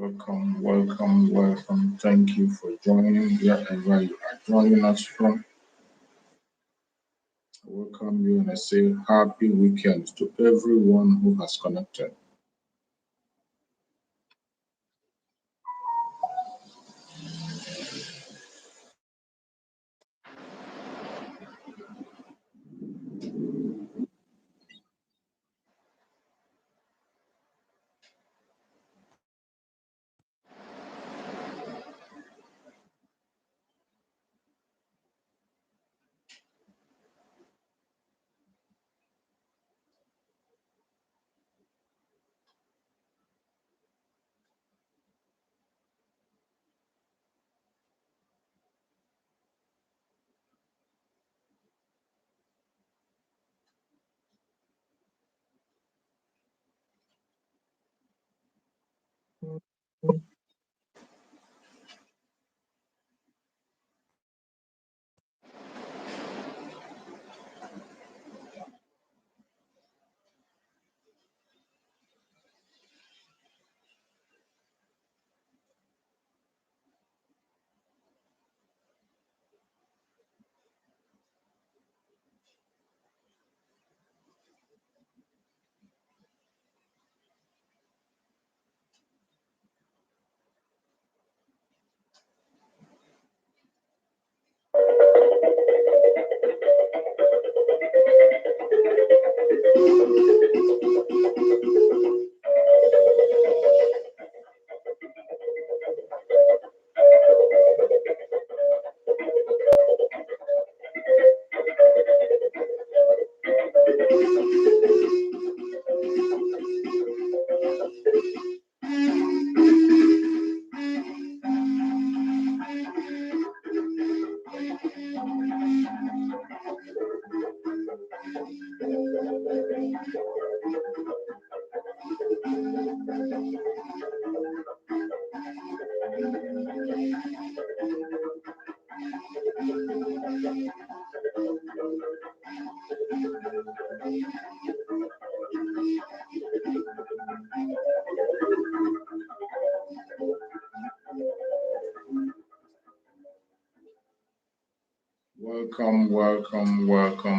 Welcome. Thank you for joining wherever you are joining us from. I welcome you and I say happy weekend to everyone who has connected.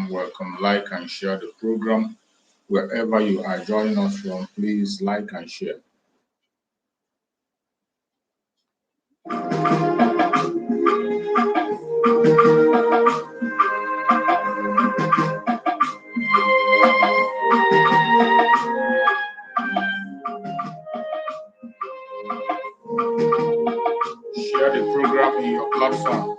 Welcome. Like and share the program. Wherever you are joining us from, please like and share. Share the program in your platform.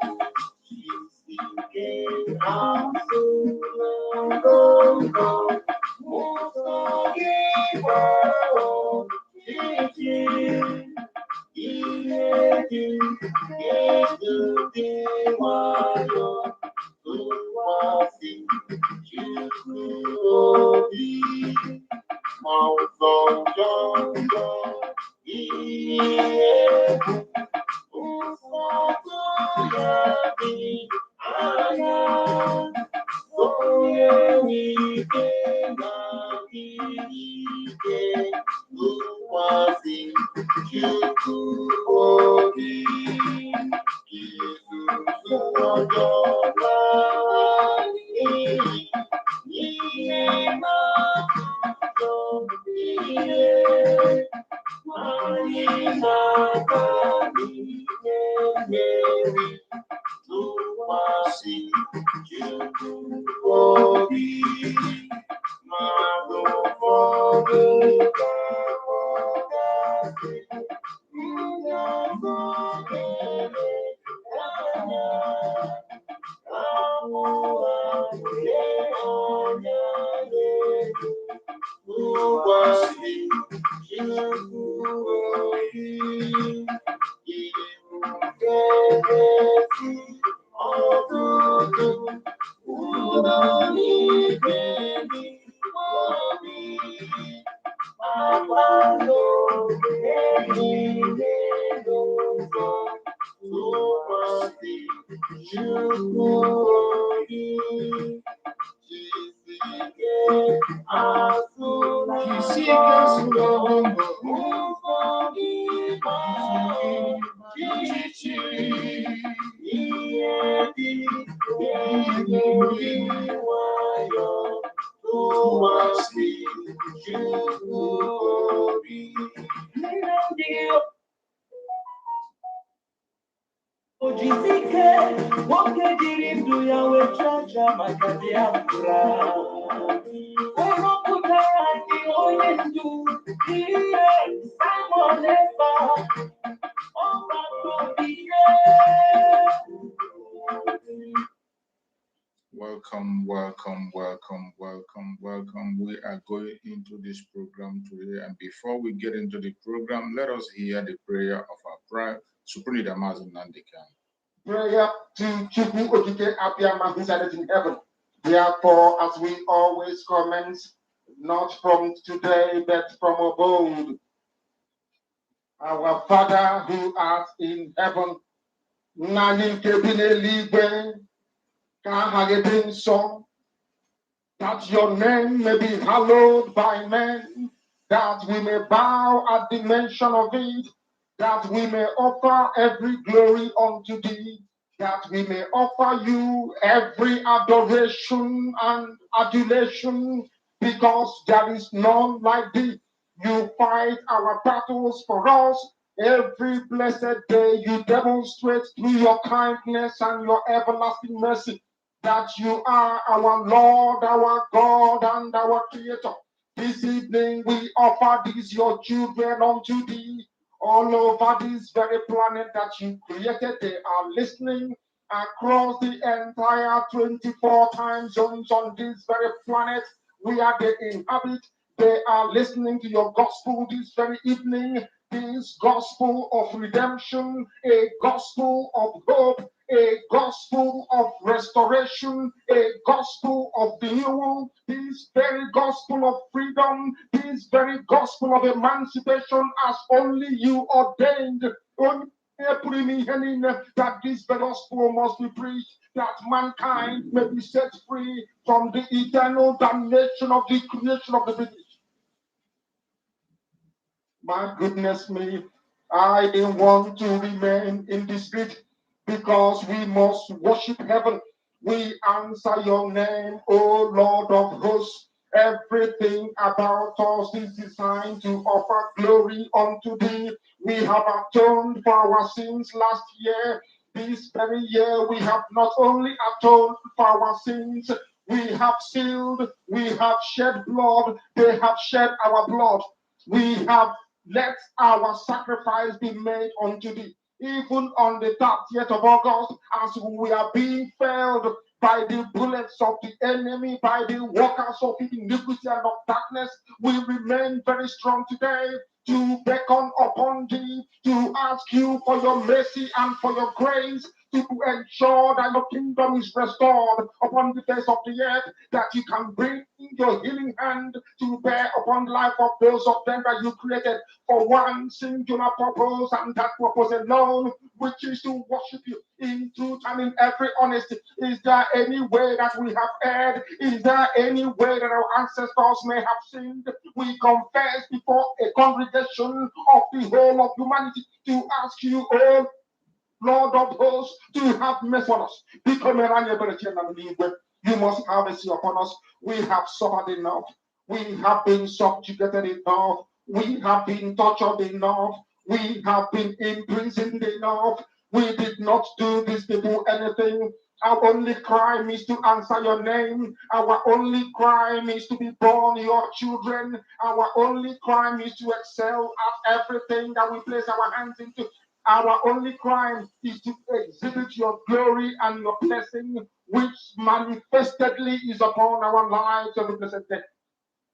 Welcome, welcome, welcome, welcome, welcome. We are going into this program today, and before we get into the program, let us hear the prayer of our Supreme Damazin Nandikan. Prayer to Chukwu Okike Abiyama who is in heaven. Therefore, as we always commence, not from today, but from of old. Our Father who art in heaven, Nani Kebine Ligwe, Kahagedin Song, that your name may be hallowed by men, that we may bow at the mention of it, that we may offer every glory unto thee, that we may offer you every adoration and adulation, because there is none like thee. You fight our battles for us. Every blessed day you demonstrate through your kindness and your everlasting mercy that you are our Lord, our God, and our Creator. This evening we offer these your children unto thee. All over this very planet that you created, they are listening across the entire 24 time zones on this very planet where they inhabit. They are listening to your gospel this very evening, this gospel of redemption, a gospel of hope, a gospel of restoration, a gospel of renewal, this very gospel of freedom, this very gospel of emancipation as only you ordained. That this gospel must be preached, that mankind may be set free from the eternal damnation of the creation of the British. My goodness me, I didn't want to remain in the street because we must worship heaven. We answer your name, O Lord of hosts. Everything about us is designed to offer glory unto thee. We have atoned for our sins last year. This very year, we have not only atoned for our sins, we have sealed, we have shed blood, they have shed our blood. We have let our sacrifice be made unto thee. Even on the 30th of August, as we are being felled by the bullets of the enemy, by the workers of iniquity and of darkness, we remain very strong today to beckon upon thee, to ask you for your mercy and for your grace, to ensure that your kingdom is restored upon the face of the earth, that you can bring your healing hand to bear upon the life of those of them that you created for one singular purpose, and that purpose alone, which is to worship you in truth and in every honesty. Is there any way that we have erred? Is there any way that our ancestors may have sinned? We confess before a congregation of the whole of humanity to ask you, oh Lord of hosts, to have mercy on us. You must have mercy upon us. We have suffered enough. We have been subjugated enough. We have been tortured enough. We have been imprisoned enough. We did not do these people anything. Our only crime is to answer your name. Our only crime is to be born your children. Our only crime is to excel at everything that we place our hands into. Our only crime is to exhibit your glory and your blessing, which manifestedly is upon our lives every blessed day.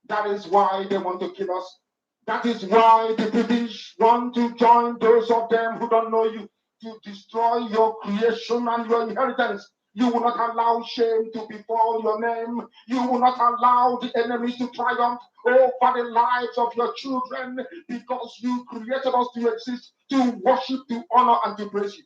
That is why they want to kill us. That is why the British want to join those of them who don't know you to destroy your creation and your inheritance. You will not allow shame to befall your name. You will not allow the enemy to triumph over the lives of your children, because you created us to exist, to worship, to honor, and to praise you.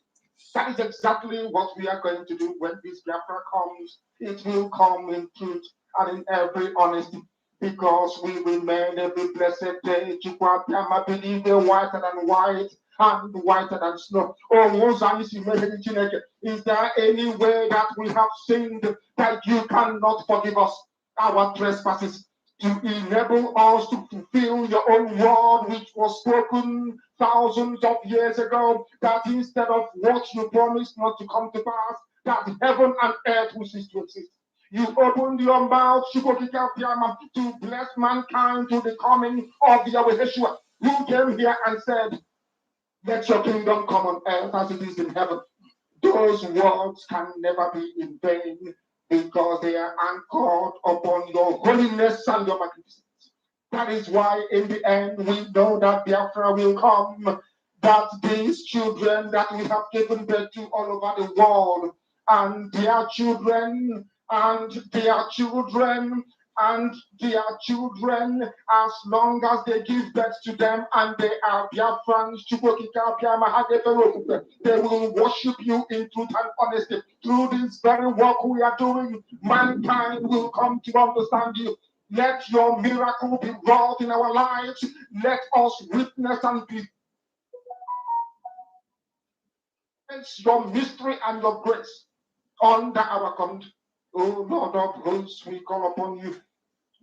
That is exactly what we are going to do when this Biafra comes. It will come in truth and in every honesty, because we remain every blessed day. Chukwu Abiyama believe whiter than white, and whiter than snow. Oh, is there any way that we have sinned that you cannot forgive us our trespasses, to enable us to fulfill your own word, which was spoken thousands of years ago, that instead of what you promised not to come to pass, that heaven and earth will cease to exist. You opened your mouth to bless mankind to the coming of Yahweh Yeshua, who came here and said, let your kingdom come on earth as it is in heaven. Those words can never be in vain because they are anchored upon your holiness and your magnificence. That is why in the end we know that Biafra will come, that these children that we have given birth to all over the world, and their children, and their children, and their children, as long as they give birth to them and they are Biafrans, they will worship you in truth and honesty. Through this very work we are doing, mankind will come to understand you. Let your miracle be wrought in our lives. Let us witness and be your mystery and your grace under our command. Oh Lord of hosts, we call upon you.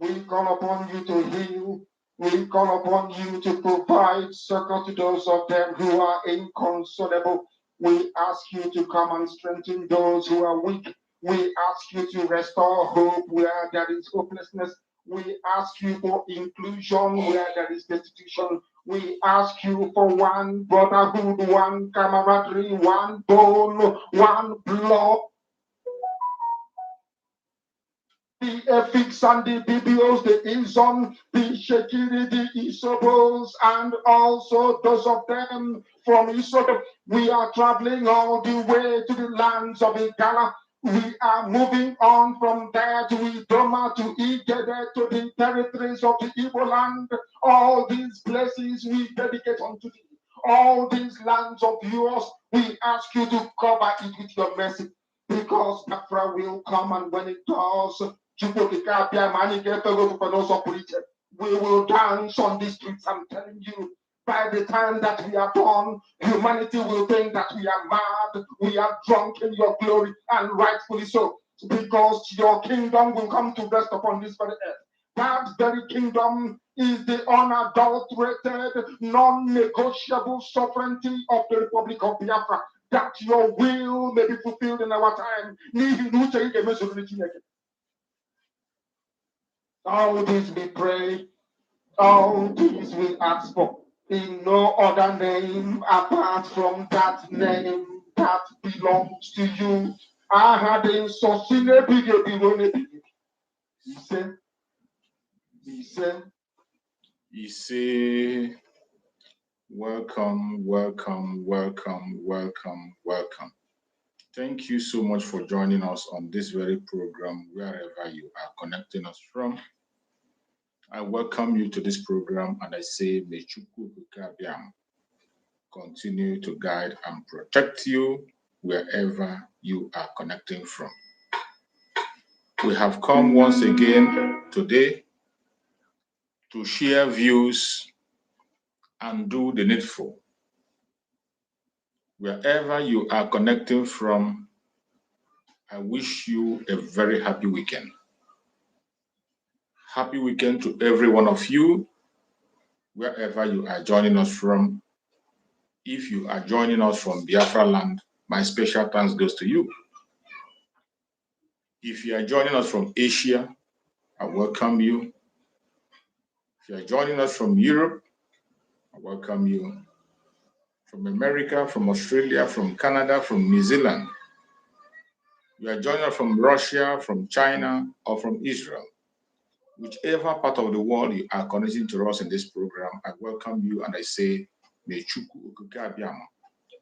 We call upon you to heal. We call upon you to provide succor to those of them who are inconsolable. We ask you to come and strengthen those who are weak. We ask you to restore hope where there is hopelessness. We ask you for inclusion where there is destitution. We ask you for one brotherhood, one camaraderie, one bone, one blood. The ethics and the BBOs, the Izon, the Shekiri, the Isobos, and also those of them from Isobo. We are traveling all the way to the lands of Igala. We are moving on from there to Idoma, to Igede, to the territories of the Igbo land. All these places we dedicate unto thee. All these lands of yours, we ask you to cover it with your mercy. Because Biafra will come, and when it does, we will dance on the streets. I'm telling you, by the time that we are done, humanity will think that we are mad, we are drunk in your glory, and rightfully so, because your kingdom will come to rest upon this very earth. That very kingdom is the unadulterated, non-negotiable sovereignty of the Republic of Biafra, that your will may be fulfilled in our time. All this we pray, all this we ask for, in no other name apart from that name that belongs to you. I had in Sosine You say, welcome, welcome, welcome, welcome, welcome. Thank you so much for joining us on this very program, wherever you are connecting us from. I welcome you to this program, and I say, may Chukwu Bukabiam continue to guide and protect you wherever you are connecting from. We have come once again today to share views and do the needful. Wherever you are connecting from, I wish you a very happy weekend. Happy weekend to every one of you, wherever you are joining us from. If you are joining us from Biafra land, my special thanks goes to you. If you are joining us from Asia, I welcome you. If you are joining us from Europe, I welcome you. From America, from Australia, from Canada, from New Zealand. You are joining us from Russia, from China, or from Israel. Whichever part of the world you are connecting to us in this program, I welcome you, and I say, may Chukwu Okike Abiama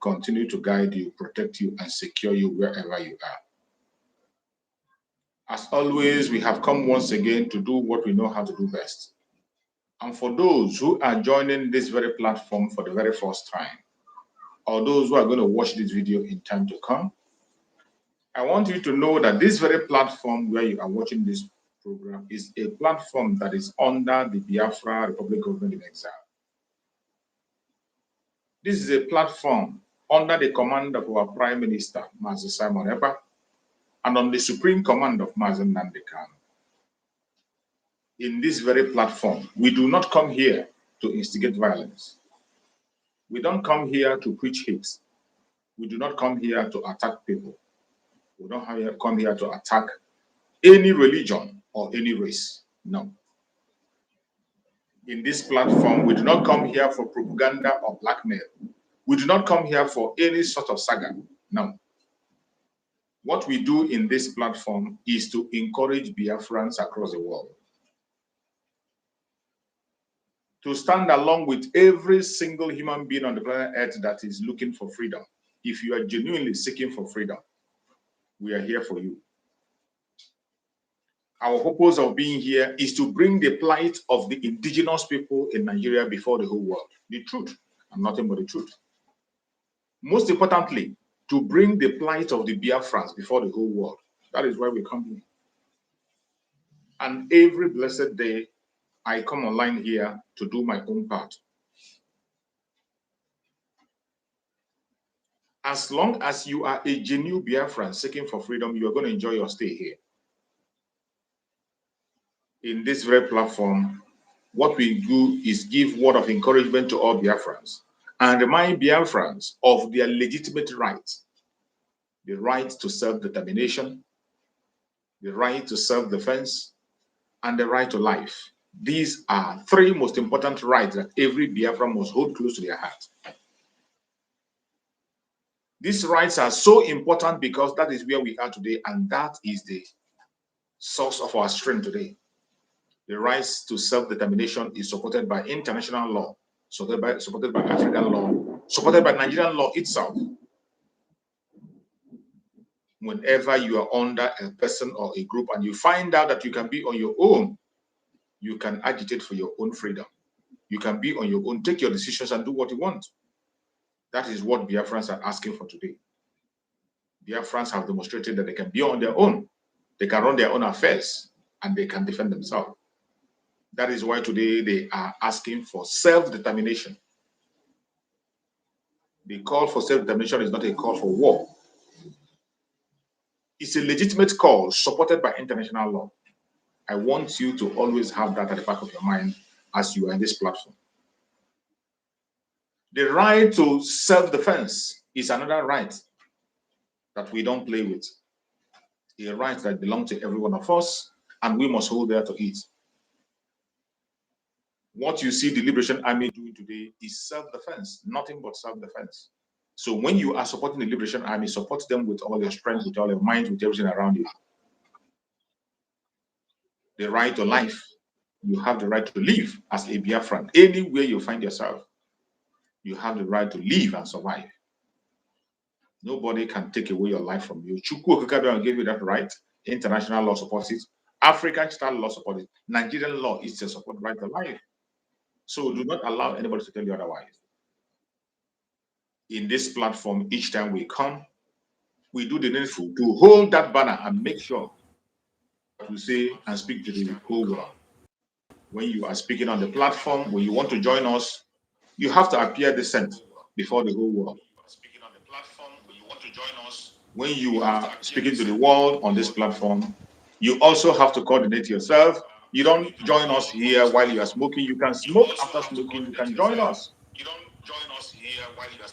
continue to guide you, protect you, and secure you wherever you are. As always, we have come once again to do what we know how to do best. And for those who are joining this very platform for the very first time, or those who are going to watch this video in time to come, I want you to know that this very platform where you are watching this program is a platform that is under the Biafra Republic Government in Exile. This is a platform under the command of our Prime Minister, Mazi Simon Ekpa, and on the supreme command of Mazi Nnamdi Kanu. In this very platform, we do not come here to instigate violence. We don't come here to preach hate. We do not come here to attack people. We don't come here to attack any religion or any race. No. In this platform, we do not come here for propaganda or blackmail. We do not come here for any sort of saga. No. What we do in this platform is to encourage Biafrans across the world to stand along with every single human being on the planet Earth that is looking for freedom. If you are genuinely seeking for freedom, we are here for you. Our purpose of being here is to bring the plight of the indigenous people in Nigeria before the whole world. The truth, and nothing but the truth. Most importantly, to bring the plight of the Biafrans before the whole world. That is why we come here. And every blessed day, I come online here to do my own part. As long as you are a genuine Biafran seeking for freedom, you are going to enjoy your stay here. In this very platform, what we do is give word of encouragement to all Biafrans and remind Biafrans of their legitimate rights. The right to self-determination, the right to self-defense, and the right to life. These are three most important rights that every Biafran must hold close to their heart. These rights are so important because that is where we are today, and that is the source of our strength today. The rights to self-determination is supported by international law, supported by African law, supported by Nigerian law itself. Whenever you are under a person or a group and you find out that you can be on your own, you can agitate for your own freedom. You can be on your own, take your decisions and do what you want. That is what Biafrans are asking for today. Biafrans have demonstrated that they can be on their own. They can run their own affairs and they can defend themselves. That is why today they are asking for self-determination. The call for self-determination is not a call for war. It's a legitimate call supported by international law. I want you to always have that at the back of your mind as you are in this platform. The right to self-defense is another right that we don't play with. A right that belongs to every one of us, and we must hold there to it. What you see the Liberation Army doing today is self-defense, nothing but self-defense. So when you are supporting the Liberation Army, support them with all your strength, with all your mind, with everything around you. The right to life. You have the right to live as a Biafran. Anywhere you find yourself, you have the right to live and survive. Nobody can take away your life from you. Chukwu Okikabia gave you that right. International law supports it. African style law supports it. Nigerian law is to support right to life. So do not allow anybody to tell you otherwise. In this platform, each time we come, we do the needful to hold that banner and make sure to say and speak to the whole world. When you are speaking on the platform, when you want to join us, you have to appear decent before the whole world. When you are speaking to the world on this platform, you also have to coordinate yourself. You don't join us here while you are smoking. You can smoke after smoking. You can join us.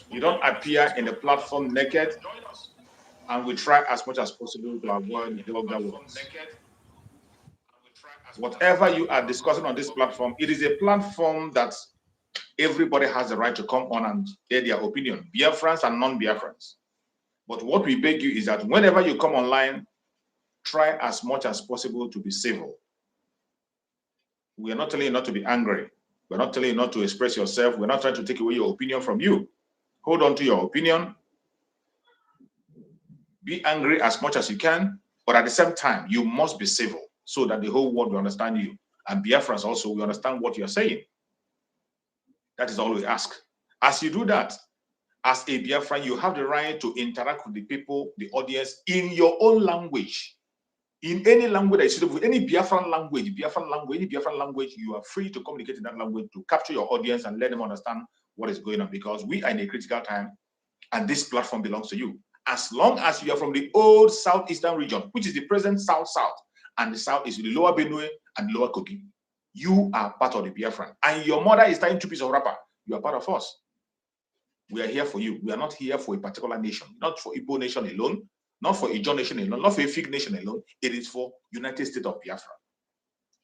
You don't appear in the platform naked. And we try as much as possible to avoid vulgar words. Whatever you are discussing on this platform, it is a platform that everybody has the right to come on and hear their opinion, Biafrans and non-Biafrans. But what we beg you is that whenever you come online, try as much as possible to be civil. We are not telling you not to be angry. We're not telling you not to express yourself. We're not trying to take away your opinion from you. Hold on to your opinion. Be angry as much as you can, but at the same time, you must be civil so that the whole world will understand you. And Biafrans also will understand what you're saying. That is all we ask. As you do that, as a Biafran, you have the right to interact with the people, the audience, in your own language. In any language that is suitable, any Biafran language, any Biafran language, you are free to communicate in that language to capture your audience and let them understand what is going on, because we are in a critical time and this platform belongs to you. As long as you are from the old southeastern region, which is the present south-south, and the south is the lower Benue and lower Kogi, you are part of the Biafran. And your mother is tying 2 pieces of wrapper. You are part of us. We are here for you. We are not here for a particular nation, not for Igbo nation alone, not for Ijaw nation alone, not for a Fig nation alone. It is for United States of Biafra.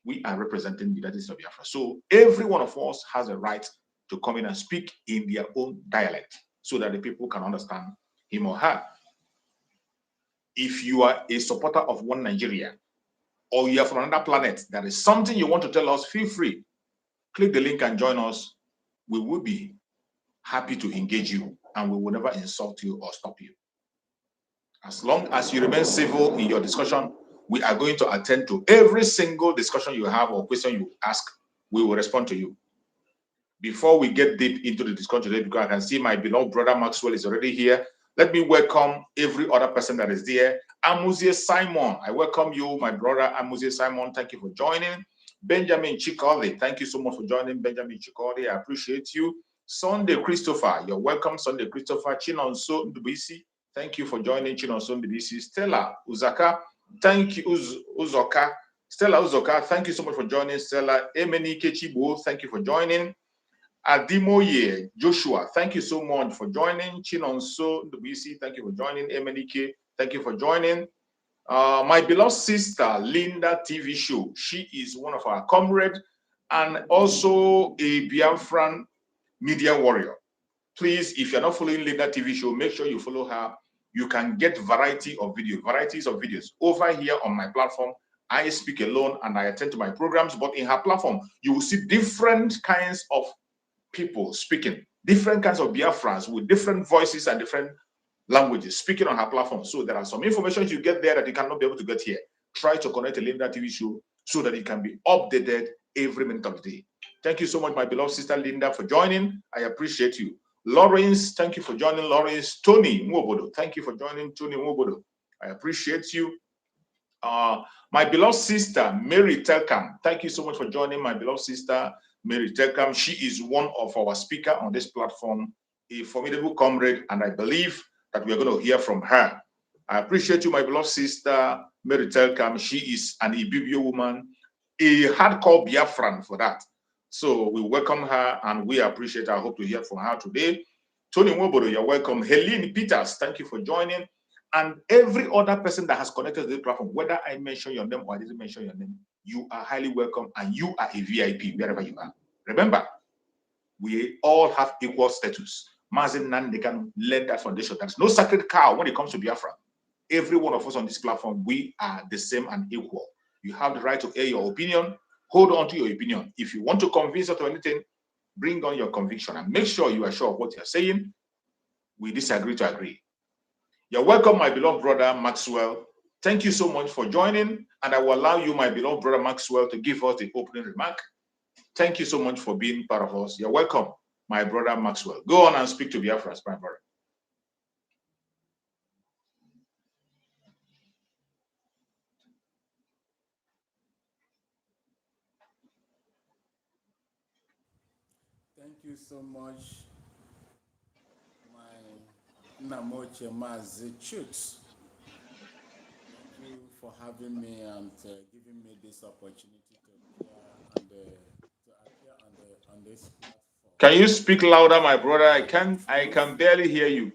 We are representing the United States of Biafra. So every one of us has a right to come in and speak in their own dialect so that the people can understand him or her. If you are a supporter of one Nigeria, or you are from another planet, there is something you want to tell us, feel free. Click the link and join us. We will be happy to engage you, and we will never insult you or stop you. As long as you remain civil in your discussion, we are going to attend to every single discussion you have or question you ask. We will respond to you. Before we get deep into the discussion today, because I can see my beloved brother Maxwell is already here, let me welcome every other person that is there. Amuzie Simon, I welcome you, my brother Amuzie Simon. Thank you for joining. Benjamin Chikode, thank you so much for joining. Benjamin Chikode, I appreciate you. Sunday Christopher, you're welcome. Sunday Christopher. Chinonso Ndubisi, thank you for joining. Chinonso Ndubisi. Stella Uzaka, thank you. Uzoka, Stella Uzoka, thank you so much for joining. Stella Emeni Kechibo, thank you for joining. Adimoye Joshua, thank you so much for joining. Chinonso Ndubisi, thank you for joining. Emenike, thank you for joining. My beloved sister Linda TV Show, she is one of our comrades and also a Biafran media warrior. Please, if you're not following Linda TV Show, make sure you follow her. You can get varieties of videos over here on my platform. I speak alone and I attend to my programs, but in her platform, you will see different kinds of people speaking, different kinds of Biafrans with different voices and different languages speaking on her platform. So there are some information you get there that you cannot be able to get here. Try to connect a Linda TV Show so that it can be updated every minute of the day. Thank you so much, my beloved sister Linda, for joining. I appreciate you. Lawrence, thank you for joining. Lawrence. Tony Mwobodo, thank you for joining. Tony Mwobodo, I appreciate you. My beloved sister Mary Telkam, thank you so much for joining. My beloved sister Mary Telkam, she is one of our speakers on this platform, a formidable comrade, and I believe that we are going to hear from her. I appreciate you, my beloved sister Mary Telkam. She is an Ibibio woman, a hardcore Biafran for that. So we welcome her and we appreciate her. I hope to hear from her today. Tony Mwobodo, you're welcome. Helene Peters, thank you for joining. And every other person that has connected to the platform, whether I mention your name or I didn't mention your name, you are highly welcome and you are a VIP wherever you are. Remember, we all have equal status. Mazin Nandekan led that foundation. There's no sacred cow when it comes to Biafra. Every one of us on this platform, we are the same and equal. You have the right to air your opinion. Hold on to your opinion. If you want to convince us to anything, bring on your conviction and make sure you are sure of what you're saying. We disagree to agree. You're welcome, my beloved brother Maxwell. Thank you so much for joining, and I will allow you, my beloved brother Maxwell, to give us the opening remark. Thank you so much for being part of us. You're welcome, my brother Maxwell. Go on and speak to Biafra, my brother. Thank you so much, my Namoche Mazi Chooks. Thank you for having me and giving me this opportunity to appear on this platform. Can you speak louder, my brother? I can barely hear you.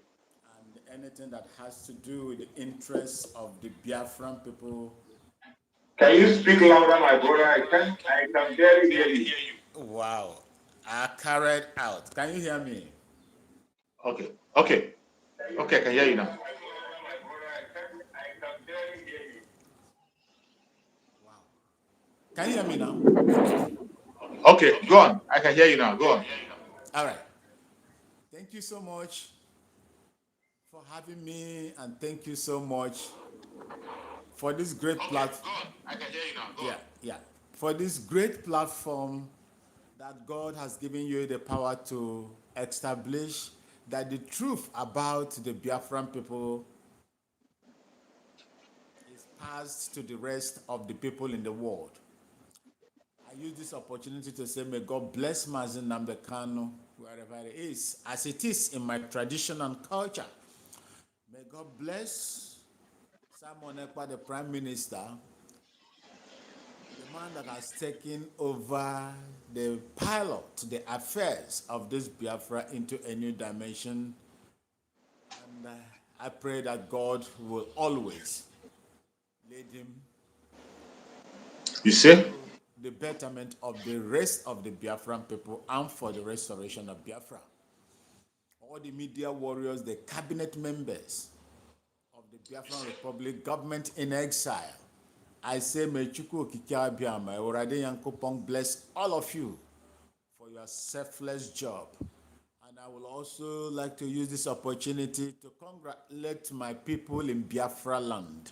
And anything that has to do with the interests of the Biafran people. Can you speak louder, my brother? I can barely hear you. Wow. I carried out. Can you hear me? Okay, I can hear you now. Wow. Can you hear me now? Okay, go on. I can hear you now. Go on. All right. Thank you so much for having me, and thank you so much for this great platform. I can hear you now. Yeah. For this great platform that God has given you the power to establish that the truth about the Biafran people is passed to the rest of the people in the world. I use this opportunity to say, may God bless Mazi Nnamdi Kanu, wherever it is, as it is in my tradition and culture. May God bless Simon Ekpa, the Prime Minister, the man that has taken over the pilot, the affairs of this Biafra into a new dimension. And I pray that God will always lead him. You see? The betterment of the rest of the Biafran people and for the restoration of Biafra. All the media warriors, the cabinet members of the Biafran Republic, government in exile, I say, may Chukwu Okike Abiama, Orade Yankopong bless all of you for your selfless job. And I will also like to use this opportunity to congratulate my people in Biafra land.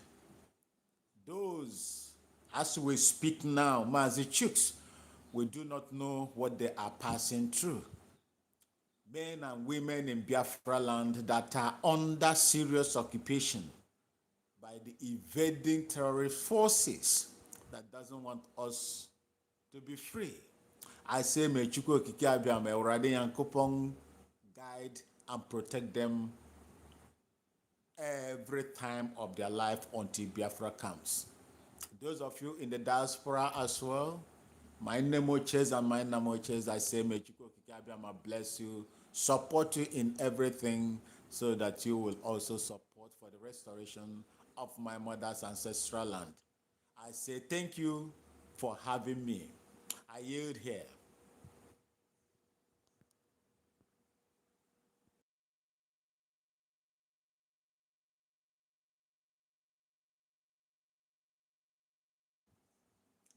Those, as we speak now, Mazi Chuks, we do not know what they are passing through. Men and women in Biafra land that are under serious occupation by the invading terrorist forces that doesn't want us to be free. I say, may Chukwu Okike Abiama, Orade Yankopong guide and protect them every time of their life until Biafra comes. Those of you in the diaspora as well, my Nemoches and my Namoches, I say, may Chukwu Okike Abiama bless you, support you in everything so that you will also support for the restoration of my mother's ancestral land. I say thank you for having me. I yield here.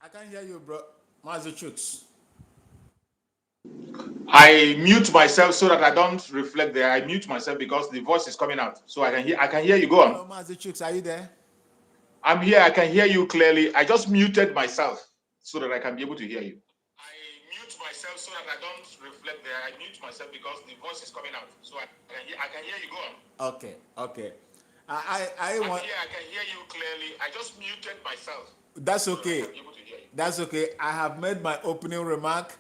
I can hear you, bro. Mazi Chuks. I mute myself so that I don't reflect there. I mute myself because the voice is coming out. So I can hear you. Go on. Hello, Mazi Chuks, are you there? I'm here. I can hear you clearly. I just muted myself so that I can be able to hear you. I mute myself so that I don't reflect there. I mute myself because the voice is coming out. So I can hear you. Go on. Okay. I'm here. I can hear you clearly. I just muted myself. That's okay. So that I can be able to hear you. That's okay. I have made my opening remark,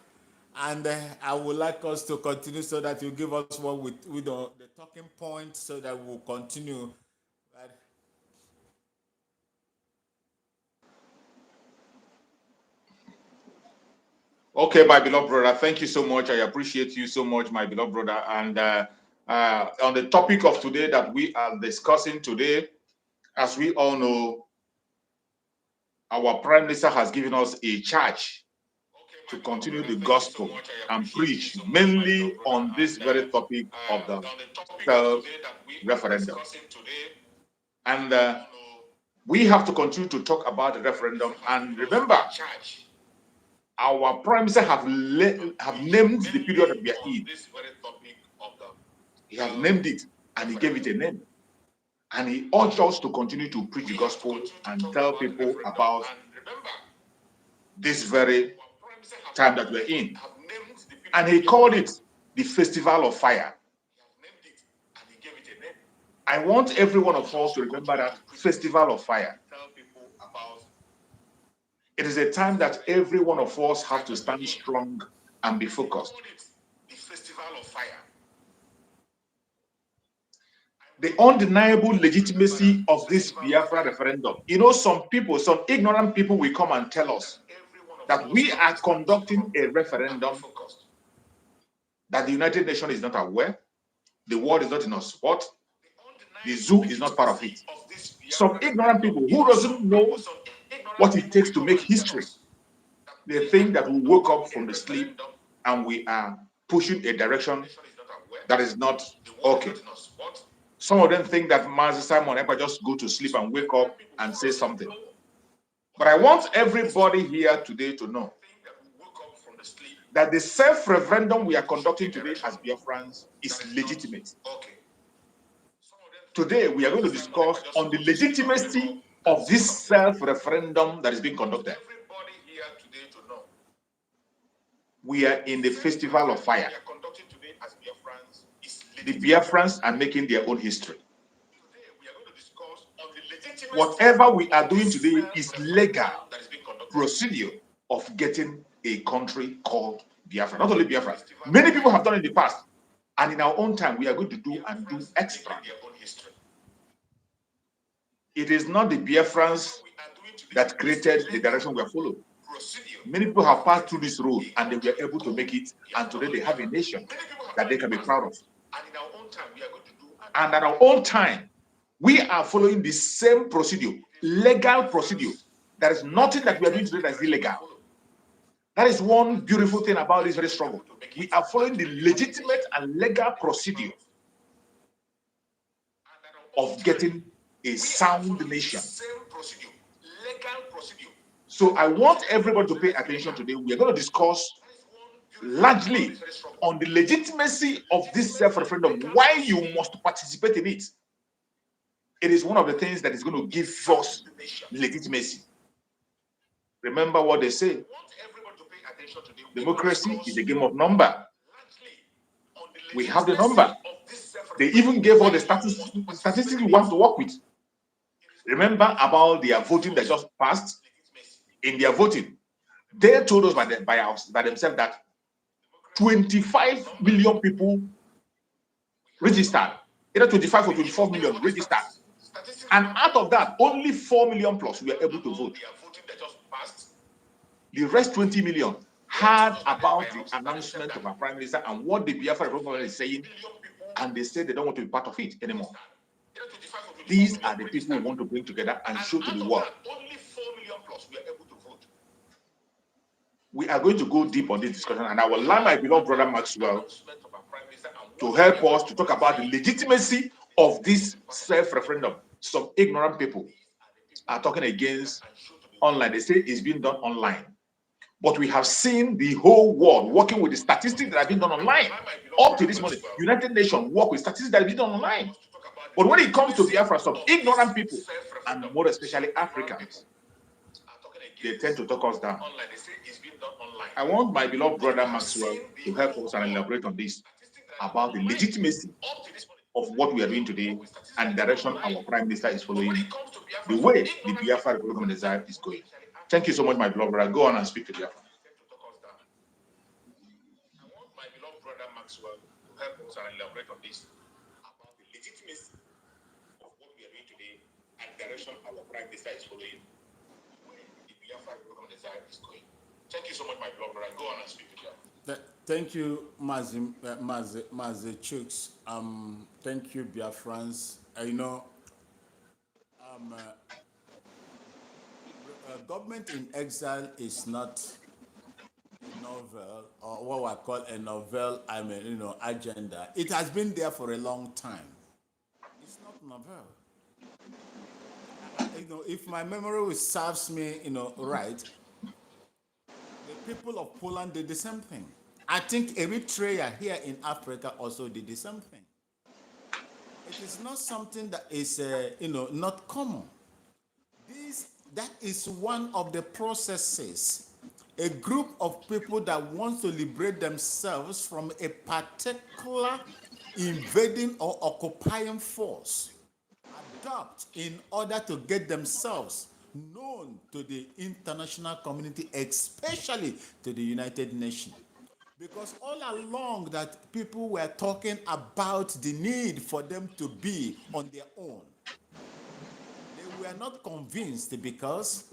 and I would like us to continue so that you give us what with the talking point so that we'll continue. Okay, my beloved brother, thank you so much. I appreciate you so much, my beloved brother. And on the topic of today that we are discussing today, as we all know, our Prime Minister has given us a charge to continue the gospel and preach, mainly on this very topic of the self-referendum. And we have to continue to talk about the referendum. And remember, our Prime Minister have named the period that we are in. He has named it and he gave it a name. And he urged us to continue to preach the gospel and tell people about this very time that we're in. And he called it the Festival of Fire. I want every one of us to remember that Festival of Fire. It is a time that every one of us have to stand strong and be focused. The Festival of Fire. The undeniable legitimacy of this Biafra referendum. You know, some people, some ignorant people will come and tell us that we are conducting a referendum that the United Nations is not aware, the world is not in our support, the zoo is not part of it. Some ignorant people who doesn't know what it takes to make history, they think that we woke up from the sleep and we are pushing a direction that is not okay. Some of them think that Mazi Simon Ekpa just go to sleep and wake up and say something. But I want everybody here today to know that the self-referendum we are conducting today as Biafrans is legitimate. Today, we are going to discuss on the legitimacy of this self-referendum that is being conducted. We are in the Festival of Fire. The Biafrans are making their own history. Whatever we are doing today is legal procedure. of getting a country called Biafra. Not only Biafra, many people have done it in the past. And in our own time, we are going to do and do extra. It is not the Biafrans that created the direction we are following. Many people have passed through this road and they were able to make it, and today they have a nation that they can be proud of. And at our own time, we are following the same procedure, legal procedure. There is nothing that we are doing today that is illegal. That is one beautiful thing about this very struggle. We are following the legitimate and legal procedure of getting a sound nation. So I want everybody to pay attention today. We are going to discuss largely on the legitimacy of this self-referendum, why you must participate in it. It is one of the things that is going to give us legitimacy. Remember what they say. Democracy is a game of number. We have the number. They even gave all the statistics we want to work with. Remember about their voting that just passed? In their voting, they told us by themselves that 25 million people registered, either 25 or 24 million registered. And out of that, only 4 million plus were able to vote. The rest 20 million heard about the announcement of our Prime Minister and what the Biafra government is saying, and they said they don't want to be part of it anymore. These are the people who want to bring together and show to the world. We are going to go deep on this discussion, and I will allow my beloved brother Maxwell to help us to talk about the legitimacy of this self-referendum. Some ignorant people are talking against online. They say it's being done online. But we have seen the whole world working with the statistics that have been done online. Up to this moment, United Nations work with statistics that have been done online. But when it comes to Biafra, some ignorant people, and more especially Africans, they tend to talk us down. I want my beloved brother Maxwell to help us and elaborate on this, about the legitimacy of what we are doing today and the direction our Prime Minister is following, the way the Biafra development is going. Thank you so much, my beloved brother. Go on and speak to Biafra. I want my beloved brother Maxwell to help us and elaborate on this, about the legitimacy of what we are doing today and the direction our Prime Minister is following, the way the Biafra development is going. Thank you so much, my beloved brother. Go on and speak to Biafra. Thank you, Mazi Chooks. Thank you, Biafrans. Government in exile is not a novel, or what I call a novel, agenda. It has been there for a long time. It's not novel. If my memory serves me, right, the people of Poland did the same thing. I think Eritrea here in Africa also did the same thing. It is not something that is, not common. That is one of the processes. A group of people that wants to liberate themselves from a particular invading or occupying force adopt in order to get themselves known to the international community, especially to the United Nations. Because all along that people were talking about the need for them to be on their own. They were not convinced because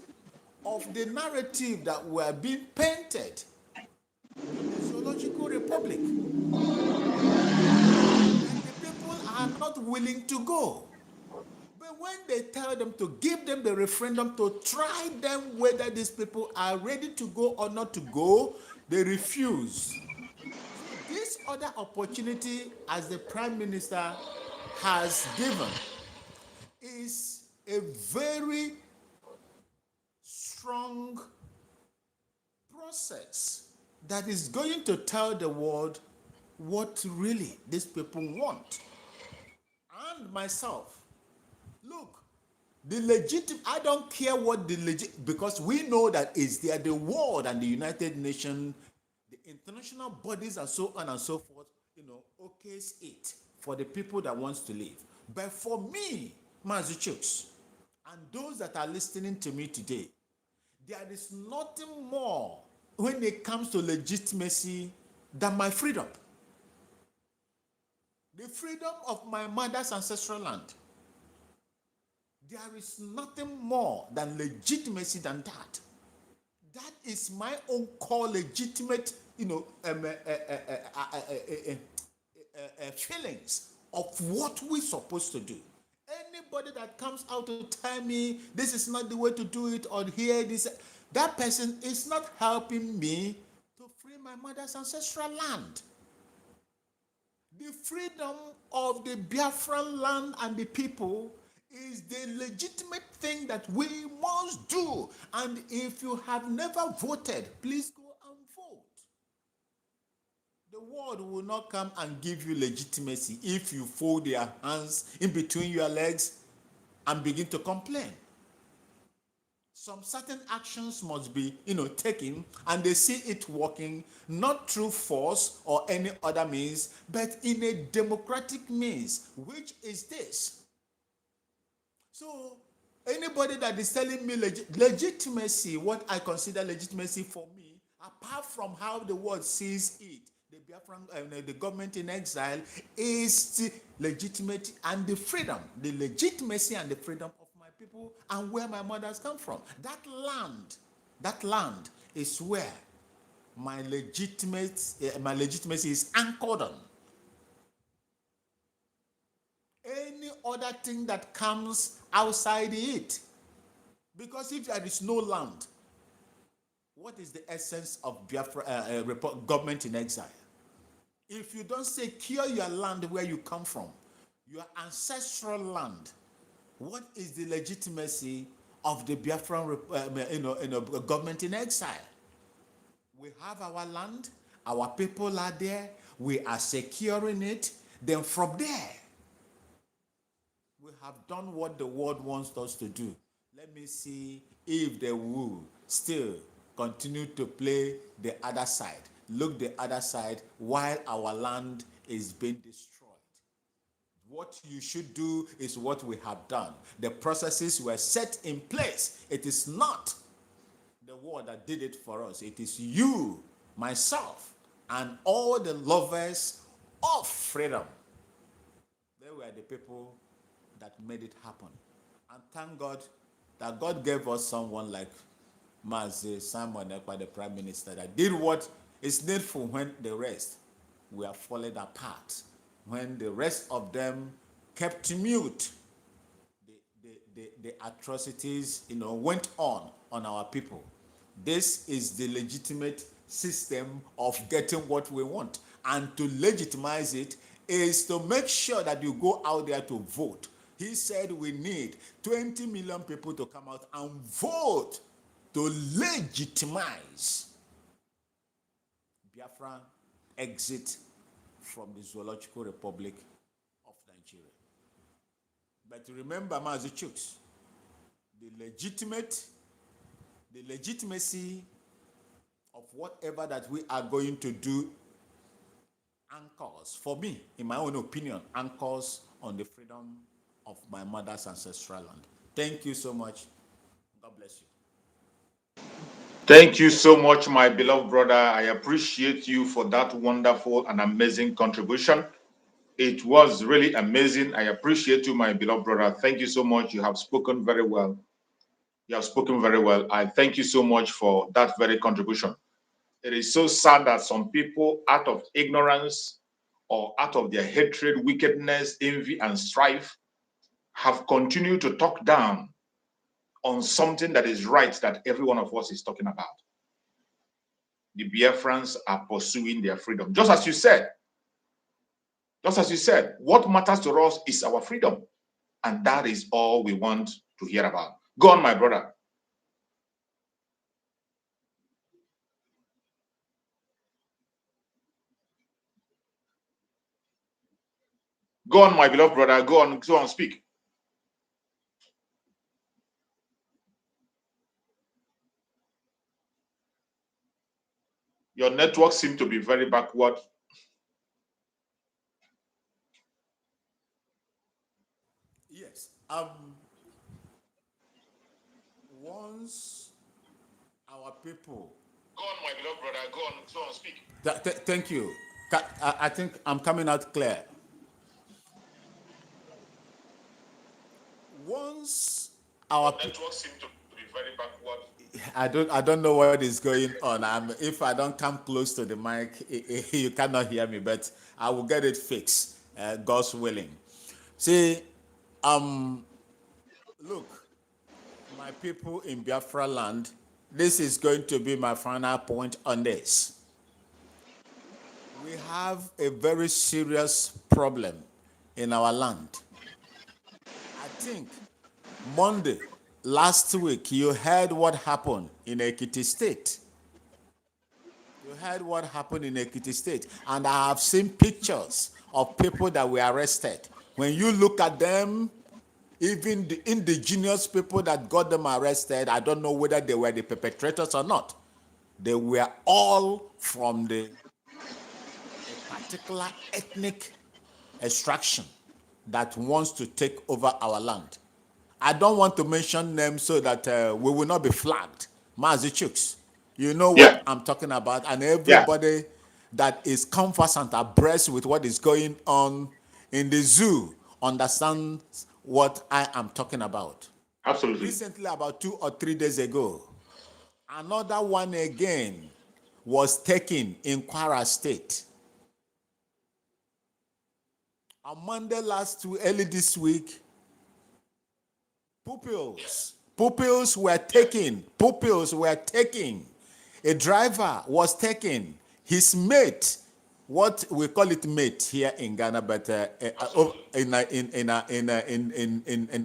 of the narrative that were being painted in the Zoological Republic. And the people are not willing to go. But when they tell them to give them the referendum to try them whether these people are ready to go or not to go, they refuse. So this other opportunity, as the Prime Minister has given, is a very strong process that is going to tell the world what really these people want. And myself, look, I don't care what because we know that it's there, the world and the United Nations, the international bodies and so on and so forth, okays it for the people that wants to live. But for me, Massachusetts, and those that are listening to me today, There is nothing more when it comes to legitimacy than my freedom. The freedom of my mother's ancestral land. There is nothing more than legitimacy than that. That is my own core legitimate, feelings of what we're supposed to do. Anybody that comes out to tell me this is not the way to do it or here this, that person is not helping me to free my mother's ancestral land. The freedom of the Biafran land and the people is the legitimate thing that we must do. And if you have never voted, please go and vote. The world will not come and give you legitimacy if you fold your hands in between your legs and begin to complain. Some certain actions must be, taken, and they see it working not through force or any other means, but in a democratic means, which is this. So, anybody that is telling me legitimacy, what I consider legitimacy for me, apart from how the world sees it, the Biafran, the government in exile, is the legitimate and the freedom, the legitimacy and the freedom of my people and where my mothers come from. That land is where my legitimacy is anchored on. Any other thing that comes outside it, because if there is no land, what is the essence of Biafra government in exile? If you don't secure your land where you come from, your ancestral land, what is the legitimacy of the Biafran government in exile? We have our land, our people are there, we are securing it. Then from there, we have done what the world wants us to do. Let me see if they will still continue to play the other side, look the other side while our land is being destroyed. What you should do is what we have done. The processes were set in place. It is not the world that did it for us. It is you, myself, and all the lovers of freedom. They were the people that made it happen. And thank God that God gave us someone like Mazi Simon Ekpa, the Prime Minister, that did what is needful when the rest were falling apart. When the rest of them kept mute, the atrocities went on our people. This is the legitimate system of getting what we want. And to legitimize it is to make sure that you go out there to vote. He said we need 20 million people to come out and vote to legitimize Biafra exit from the Zoological Republic of Nigeria. But remember, Mazuchuks, the legitimacy of whatever that we are going to do anchors, for me, in my own opinion, anchors on the freedom of my mother's ancestral land. Thank you so much. God bless you. Thank you so much, my beloved brother. I appreciate you for that wonderful and amazing contribution. It was really amazing. I appreciate you, my beloved brother. Thank you so much. You have spoken very well. You have spoken very well. I thank you so much for that very contribution. It is so sad that some people, out of ignorance or out of their hatred, wickedness, envy, and strife, have continued to talk down on something that is right that every one of us is talking about. The Biafrans are pursuing their freedom. Just as you said, what matters to us is our freedom. And that is all we want to hear about. Go on, my brother. Go on, my beloved brother. Go on, speak. Your network seems to be very backward. Yes. Once our people. Go on, my beloved brother. Go on, speak. Thank you. I think I'm coming out clear. Once our network seems to be very backward. I don't know what is going on. If I don't come close to the mic, you cannot hear me, but I will get it fixed, God's willing. See, look, my people in Biafra land, this is going to be my final point on this. We have a very serious problem in our land. I think Monday, last week, you heard what happened in Ekiti State. You heard what happened in Ekiti State. And I have seen pictures of people that were arrested. When you look at them, even the indigenous people that got them arrested, I don't know whether they were the perpetrators or not. They were all from a particular ethnic extraction that wants to take over our land. I don't want to mention names so that we will not be flagged. Mazichuks, you know what I'm talking about, and everybody that is conversant, abreast with what is going on in the zoo, understands what I am talking about. Absolutely. Recently, about 2 or 3 days ago, another one again was taken in Kwara State. On Monday early this week, pupils were taken. A driver was taken. His mate, what we call it mate here in Ghana, but in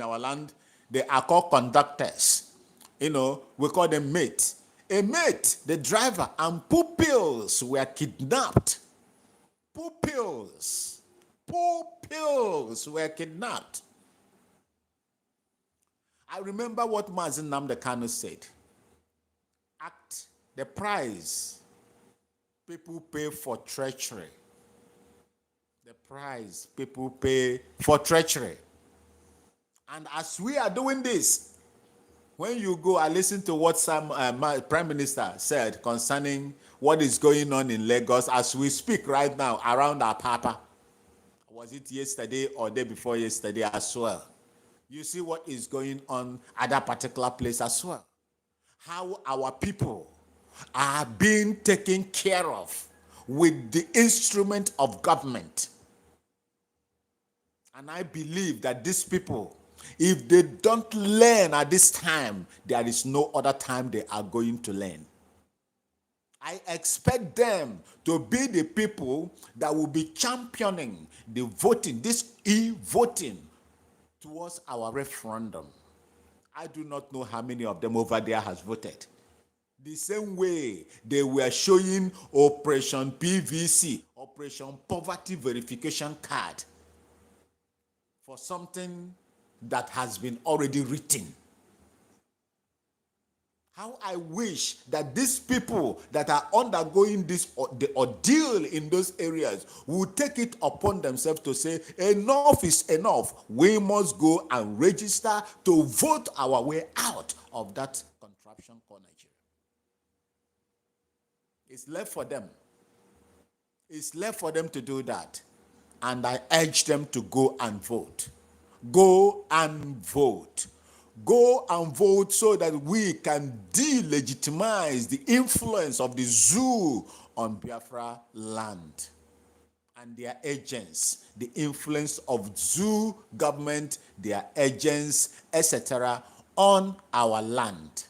our land, they are called conductors. You know, we call them mate. A mate, the driver, and pupils were kidnapped. Pupils were kidnapped. I remember what Mazin Nnamdi Kanu said. The price people pay for treachery. The price people pay for treachery. And as we are doing this, when you go and listen to what my Prime Minister said concerning what is going on in Lagos as we speak right now around our Papa, was it yesterday or day before yesterday as well? You see what is going on at that particular place as well. How our people are being taken care of with the instrument of government. And I believe that these people, if they don't learn at this time, there is no other time they are going to learn. I expect them to be the people that will be championing the voting, this e-voting, towards our referendum. I do not know how many of them over there has voted. The same way they were showing Operation PVC, Operation Poverty Verification Card, for something that has been already written. How I wish that these people that are undergoing the ordeal in those areas would take it upon themselves to say, enough is enough. We must go and register to vote our way out of that contraption called Nigeria. It's left for them. It's left for them to do that. And I urge them to go and vote. Go and vote. Go and vote so that we can delegitimize the influence of the zoo on Biafra land and their agents, the influence of zoo government, their agents, etc., on our land.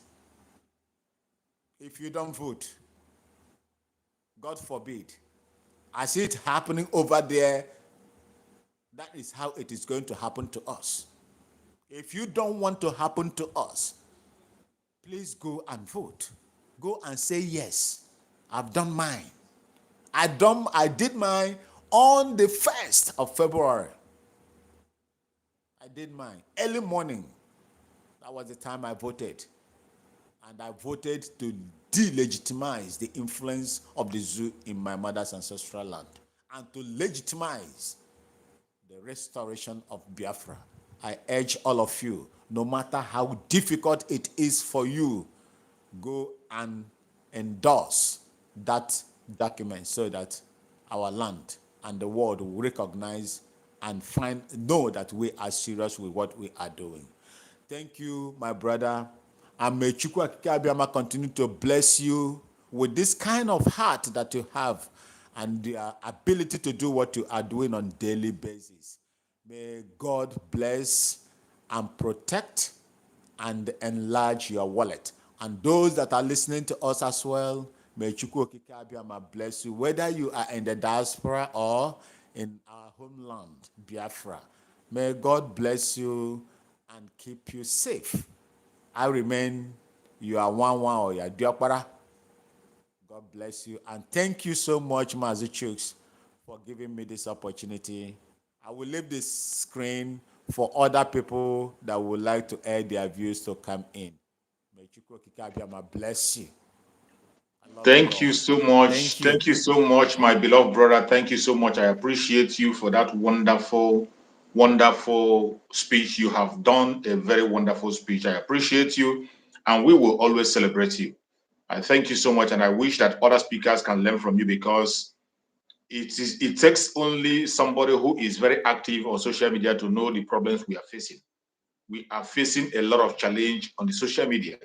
If you don't vote, God forbid, as it happening over there, that is how it is going to happen to us. If you don't want to happen to us, please go and vote. Go and say, yes, I've done mine. I did mine on the 1st of February. I did mine. Early morning. That was the time I voted. And I voted to delegitimize the influence of the zoo in my mother's ancestral land and to legitimize the restoration of Biafra. I urge all of you, no matter how difficult it is for you, go and endorse that document so that our land and the world will recognize and know that we are serious with what we are doing. Thank you, my brother. And may Chukwu Akike Abiyama continue to bless you with this kind of heart that you have and the ability to do what you are doing on a daily basis. May God bless and protect and enlarge your wallet. And those that are listening to us as well, may Chukwu Okike Abiyama bless you, whether you are in the diaspora or in our homeland, Biafra. May God bless you and keep you safe. I remain your one or your diokpara. God bless you. And thank you so much, Mazi Chooks, for giving me this opportunity. I will leave this screen for other people that would like to air their views to come in. May Chukwu Okike Abiyama bless you. I love Thank you you all. so much. Thank you. Thank you so much, my beloved brother. Thank you so much. I appreciate you for that wonderful, wonderful speech. You have done a very wonderful speech. I appreciate you, and we will always celebrate you. I thank you so much, and I wish that other speakers can learn from you, because it takes only somebody who is very active on social media to know the problems we are facing. We are facing a lot of challenge on the social media.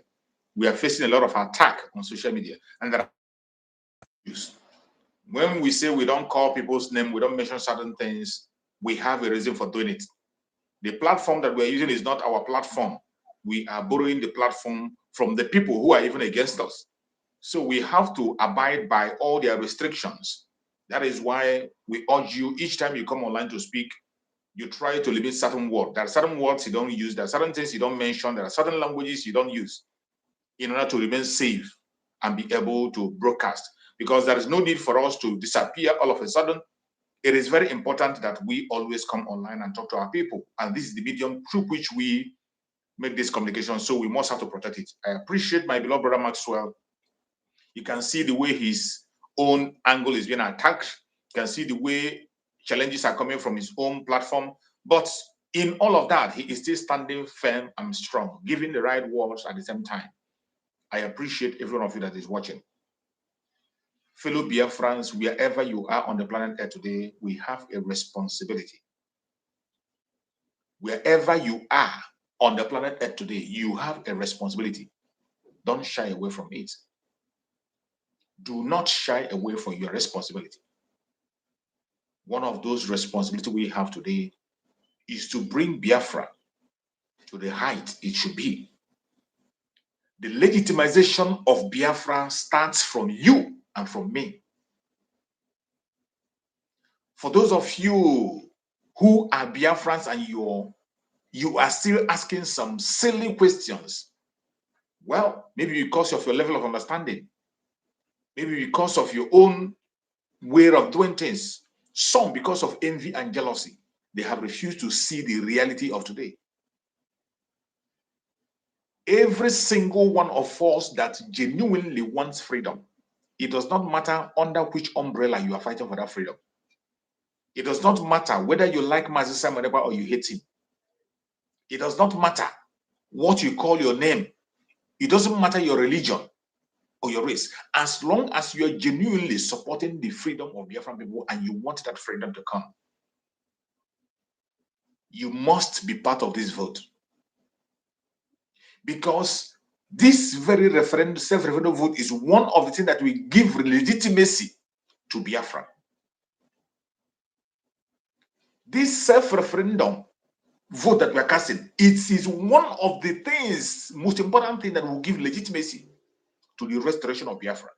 We are facing a lot of attack on social media, and there are issues. When we say we don't call people's name, we don't mention certain things, we have a reason for doing it. The platform that we're using is not our platform. We are borrowing the platform from the people who are even against us. So we have to abide by all their restrictions. That is why we urge you, each time you come online to speak, you try to limit certain words. There are certain words you don't use. There are certain things you don't mention. There are certain languages you don't use in order to remain safe and be able to broadcast. Because there is no need for us to disappear all of a sudden. It is very important that we always come online and talk to our people. And this is the medium through which we make this communication. So we must have to protect it. I appreciate my beloved brother Maxwell. You can see the way his own angle is being attacked. You can see the way challenges are coming from his own platform. But in all of that, he is still standing firm and strong, giving the right words at the same time. I appreciate every one of you that is watching. Fellow Biafrans, wherever you are on the planet Earth today, we have a responsibility. Wherever you are on the planet Earth today, you have a responsibility. Don't shy away from it. Do not shy away from your responsibility. One of those responsibilities we have today is to bring Biafra to the height it should be. The legitimization of Biafra starts from you and from me. For those of you who are Biafrans and you are still asking some silly questions, well, maybe because of your level of understanding, maybe because of your own way of doing things, some because of envy and jealousy, they have refused to see the reality of today. Every single one of us that genuinely wants freedom, it does not matter under which umbrella you are fighting for that freedom. It does not matter whether you like Mazi Simon Ekpa or you hate him. It does not matter what you call your name. It doesn't matter your religion or your race. As long as you are genuinely supporting the freedom of Biafran people and you want that freedom to come, you must be part of this vote. Because this very referendum, self-referendum vote is one of the things that will give legitimacy to Biafra. This self-referendum vote that we are casting, it is one of the things, most important thing that will give legitimacy to the restoration of Biafra.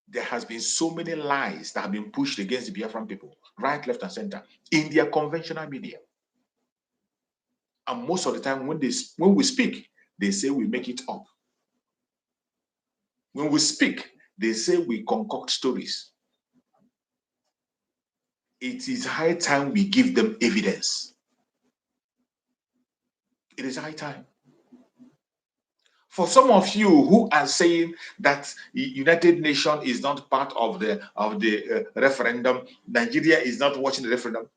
There has been so many lies that have been pushed against the Biafran people, right, left, and center, in their conventional media. And most of the time, when we speak, they say we make it up. When we speak, they say we concoct stories. It is high time we give them evidence. It is high time. For some of you who are saying that the United Nations is not part of the referendum, Nigeria is not watching the referendum,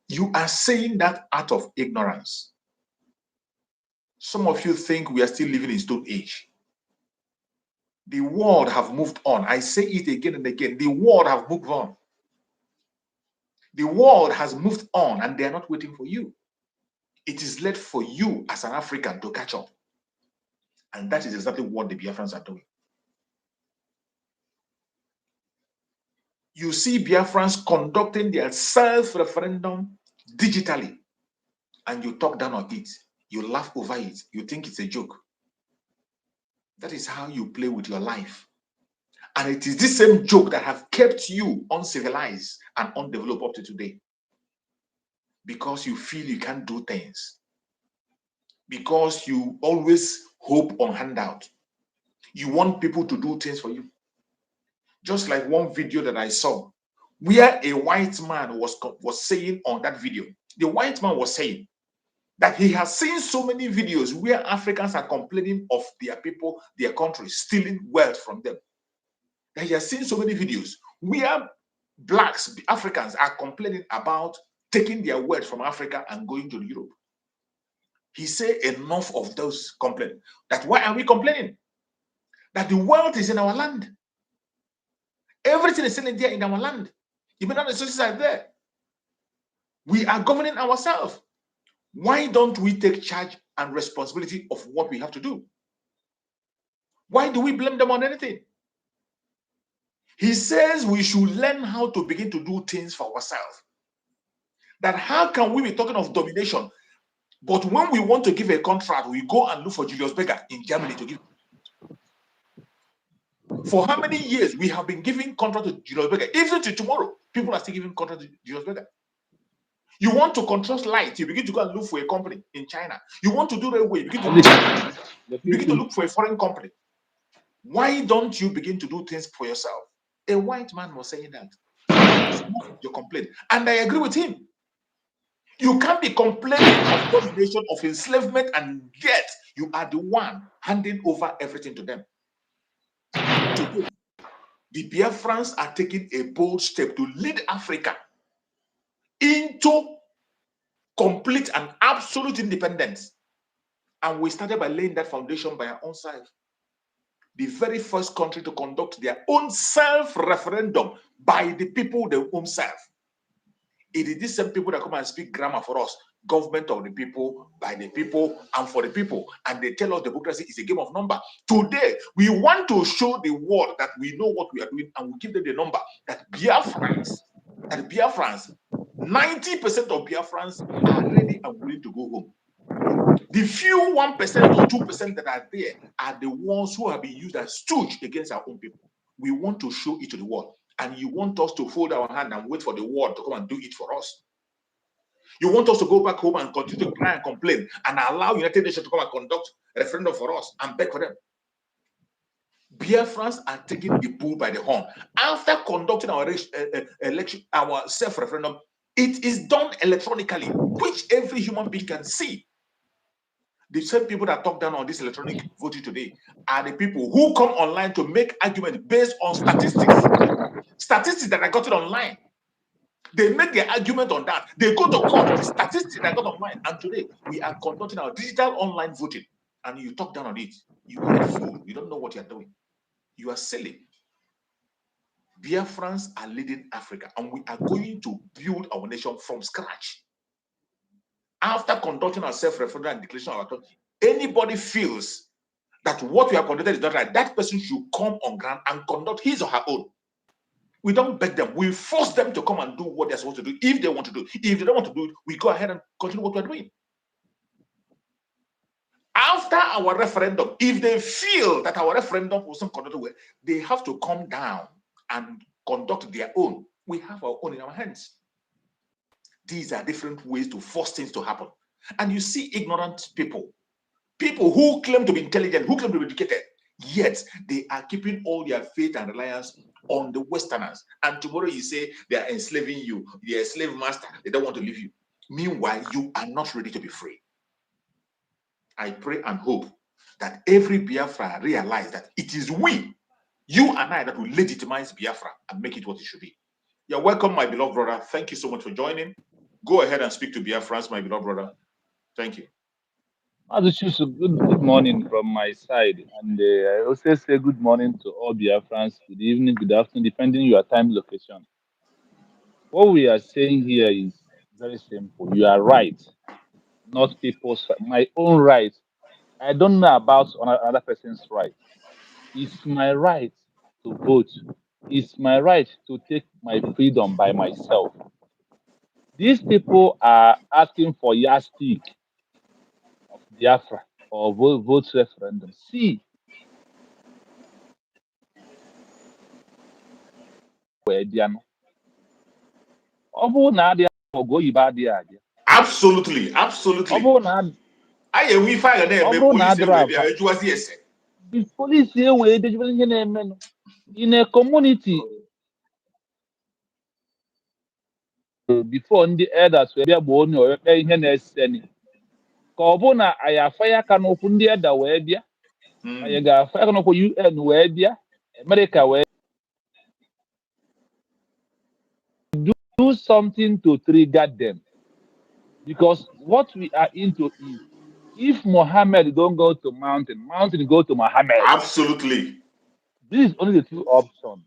you are saying that out of ignorance. Some of you think we are still living in Stone Age. The world have moved on. I say it again and again. The world have moved on. The world has moved on and they are not waiting for you. It is left for you as an African to catch up. And that is exactly what the Biafrans are doing. You see Biafrans conducting their self-referendum digitally, and you talk down on it. You laugh over it. You think it's a joke. That is how you play with your life. And it is this same joke that have kept you uncivilized and undeveloped up to today. Because you feel you can't do things. Because you always hope on handout. You want people to do things for you. Just like one video that I saw, where a white man was saying on that video, the white man was saying that he has seen so many videos where Africans are complaining of their people, their country, stealing wealth from them. That he has seen so many videos where blacks, Africans, are complaining about taking their wealth from Africa and going to Europe. He said enough of those complaints. That why are we complaining? That the wealth is in our land. Everything is selling there in our land. The mineral resources are there. We are governing ourselves. Why don't we take charge and responsibility of what we have to do? Why do we blame them on anything? He says we should learn how to begin to do things for ourselves. That how can we be talking of domination, but when we want to give a contract, we go and look for Julius Berger in Germany to give. For how many years we have been giving contract to Julius Berger? Even to tomorrow, people are still giving contract to Julius Berger. You want to control light, you begin to go and look for a company in China. You want to do railway, you begin to look for a foreign company. Why don't you begin to do things for yourself? A white man was saying that. You complain. And I agree with him. You can't be complaining of domination, of enslavement, and yet you are the one handing over everything to them. Today, the Biafrans are taking a bold step to lead Africa into complete and absolute independence. And we started by laying that foundation by our own side. The very first country to conduct their own self-referendum by the people, their own self. It is these same people that come and speak grammar for us. Government of the people, by the people, and for the people. And they tell us democracy is a game of number. Today, we want to show the world that we know what we are doing, and we give them the number that Biafrans, 90% of Biafrans are ready and willing to go home. The few 1% or 2% that are there are the ones who have been used as stooge against our own people. We want to show it to the world. And you want us to fold our hand and wait for the world to come and do it for us. You want us to go back home and continue to cry and complain and allow United Nations to come and conduct a referendum for us and beg for them. Biafrans are taking the bull by the horn. After conducting our election, our self-referendum, it is done electronically, which every human being can see. The same people that talk down on this electronic voting today are the people who come online to make arguments based on statistics. Statistics that I got it online. They make their argument on that. They go to court, the statistics that I got online. And today, we are conducting our digital online voting. And you talk down on it. You are a fool. You don't know what you're doing. You are silly. Biafrans are leading Africa. And we are going to build our nation from scratch. After conducting our self-referendum and declaration of our country, anybody feels that what we have conducted is not right, that person should come on ground and conduct his or her own. We don't beg them. We force them to come and do what they're supposed to do if they want to do it. If they don't want to do it, we go ahead and continue what we're doing. After our referendum, if they feel that our referendum wasn't conducted well, they have to come down and conduct their own. We have our own in our hands. These are different ways to force things to happen. And you see ignorant people who claim to be intelligent, who claim to be educated, yet they are keeping all their faith and reliance on the Westerners. And tomorrow you say they are enslaving you, they are a slave master, they don't want to leave you. Meanwhile, you are not ready to be free. I pray and hope that every Biafra realize that it is we, you and I, that will legitimize Biafra and make it what it should be. You're welcome, my beloved brother. Thank you so much for joining. Go ahead and speak to Biafrans, my beloved brother. Thank you. Good morning from my side. And I also say good morning to all Biafrans, good evening, good afternoon, depending your time location. What we are saying here is very simple. You are right, not people's right. My own right. I don't know about another person's right. It's my right to vote. It's my right to take my freedom by myself. These people are asking for yardstick of Biafra or vote referendum. See, where they are. Ọ bụrụ na adịghị ọgụ oyibo adịghị adị. Absolutely, Ọ absolutely. bụrụ na I am we fire ọ them, bụrụ na police adịrọ will be ava, a Juazi ese. polisi ewee dejibere ihe na-emenụ. In a community before ndị elders wee bịa gboo onye wee kpee ihe na-eseni, ka ọ bụ na anyị afa ya aka n'ụkwụ ndị eda wee bịa, anyị ga-afa ya aka n'ụkwụ UN wee bịa, America wee do something to trigger them. Because what we are into is, if Mohammed don't go to mountain, mountain go to Mohammed. Absolutely. This is only the two options.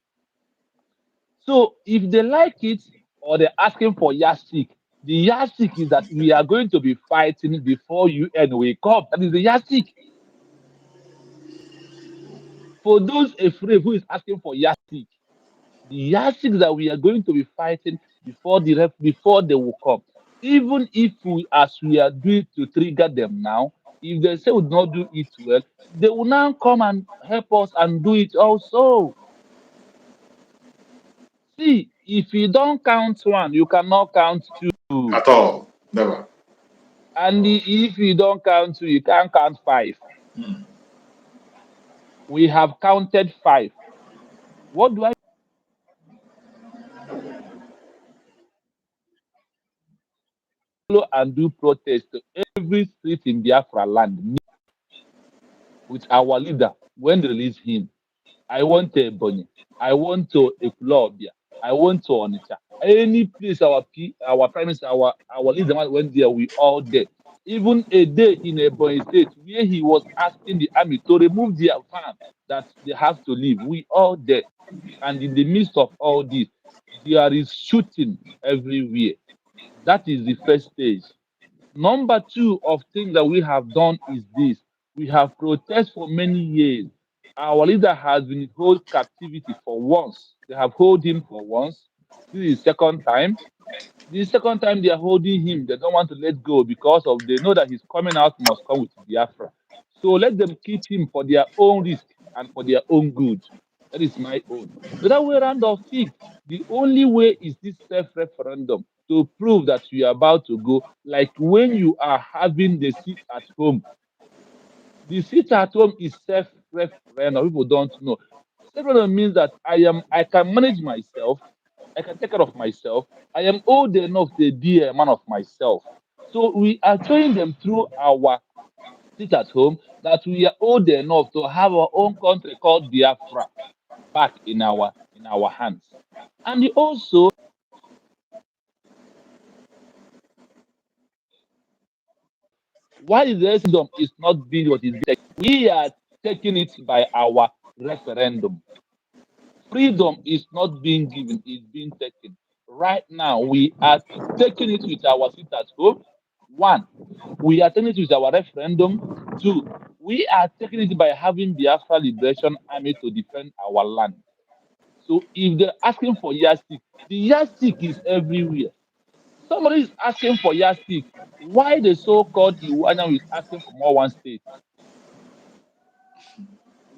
So if they like it or they're asking for yardstick, the yardstick is that we are going to be fighting before UN will come. That is the yardstick. For those afraid who is asking for yardstick, the yardstick is that we are going to be fighting before they will come. Even if we, as we are doing to trigger them now, if they say we do not do it well, they will now come and help us and do it also. See, if you don't count one, you cannot count two. At all. Never. And if you don't count two, you can't count five. We have counted five. What do I follow and do protest to every street in Biafra land with our leader when they release him? I want a Ebonyi. I want to Ekulobia. I want to Onitsha. Any place our prime minister, our leader went there, we all there. Even a day in Ebonyi state where he was asking the army to remove their farm that they have to leave, we all there. And in the midst of all this, there is shooting everywhere. That is the first stage. Number two of things that we have done is this. We have protested for many years. Our leader has been held captivity for once. They have held him for once. This is the second time. The second time they are holding him, they don't want to let go because of they know that his coming out must come with Biafra. So let them keep him for their own risk and for their own good. That is my own. The other way around of it, the only way is this self-referendum to prove that you are about to go, like when you are having the seat at home. The seat at home is self-referendum. People don't know. Self-referendum means that I can manage myself, I can take care of myself. I am old enough to be a man of myself. So we are showing them through our sit at home that we are old enough to have our own country called Biafra back in our hands. And also, why the referendum is not being what is being, we are taking it by our referendum. Freedom is not being given, it's being taken. Right now, we are taking it with our sit at home. One, we are taking it with our referendum. Two, we are taking it by having Biafra Liberation Army to defend our land. So if they're asking for yardstick, the yardstick is everywhere. Somebody is asking for yardstick. Why the so-called Iwanya is asking for more one state?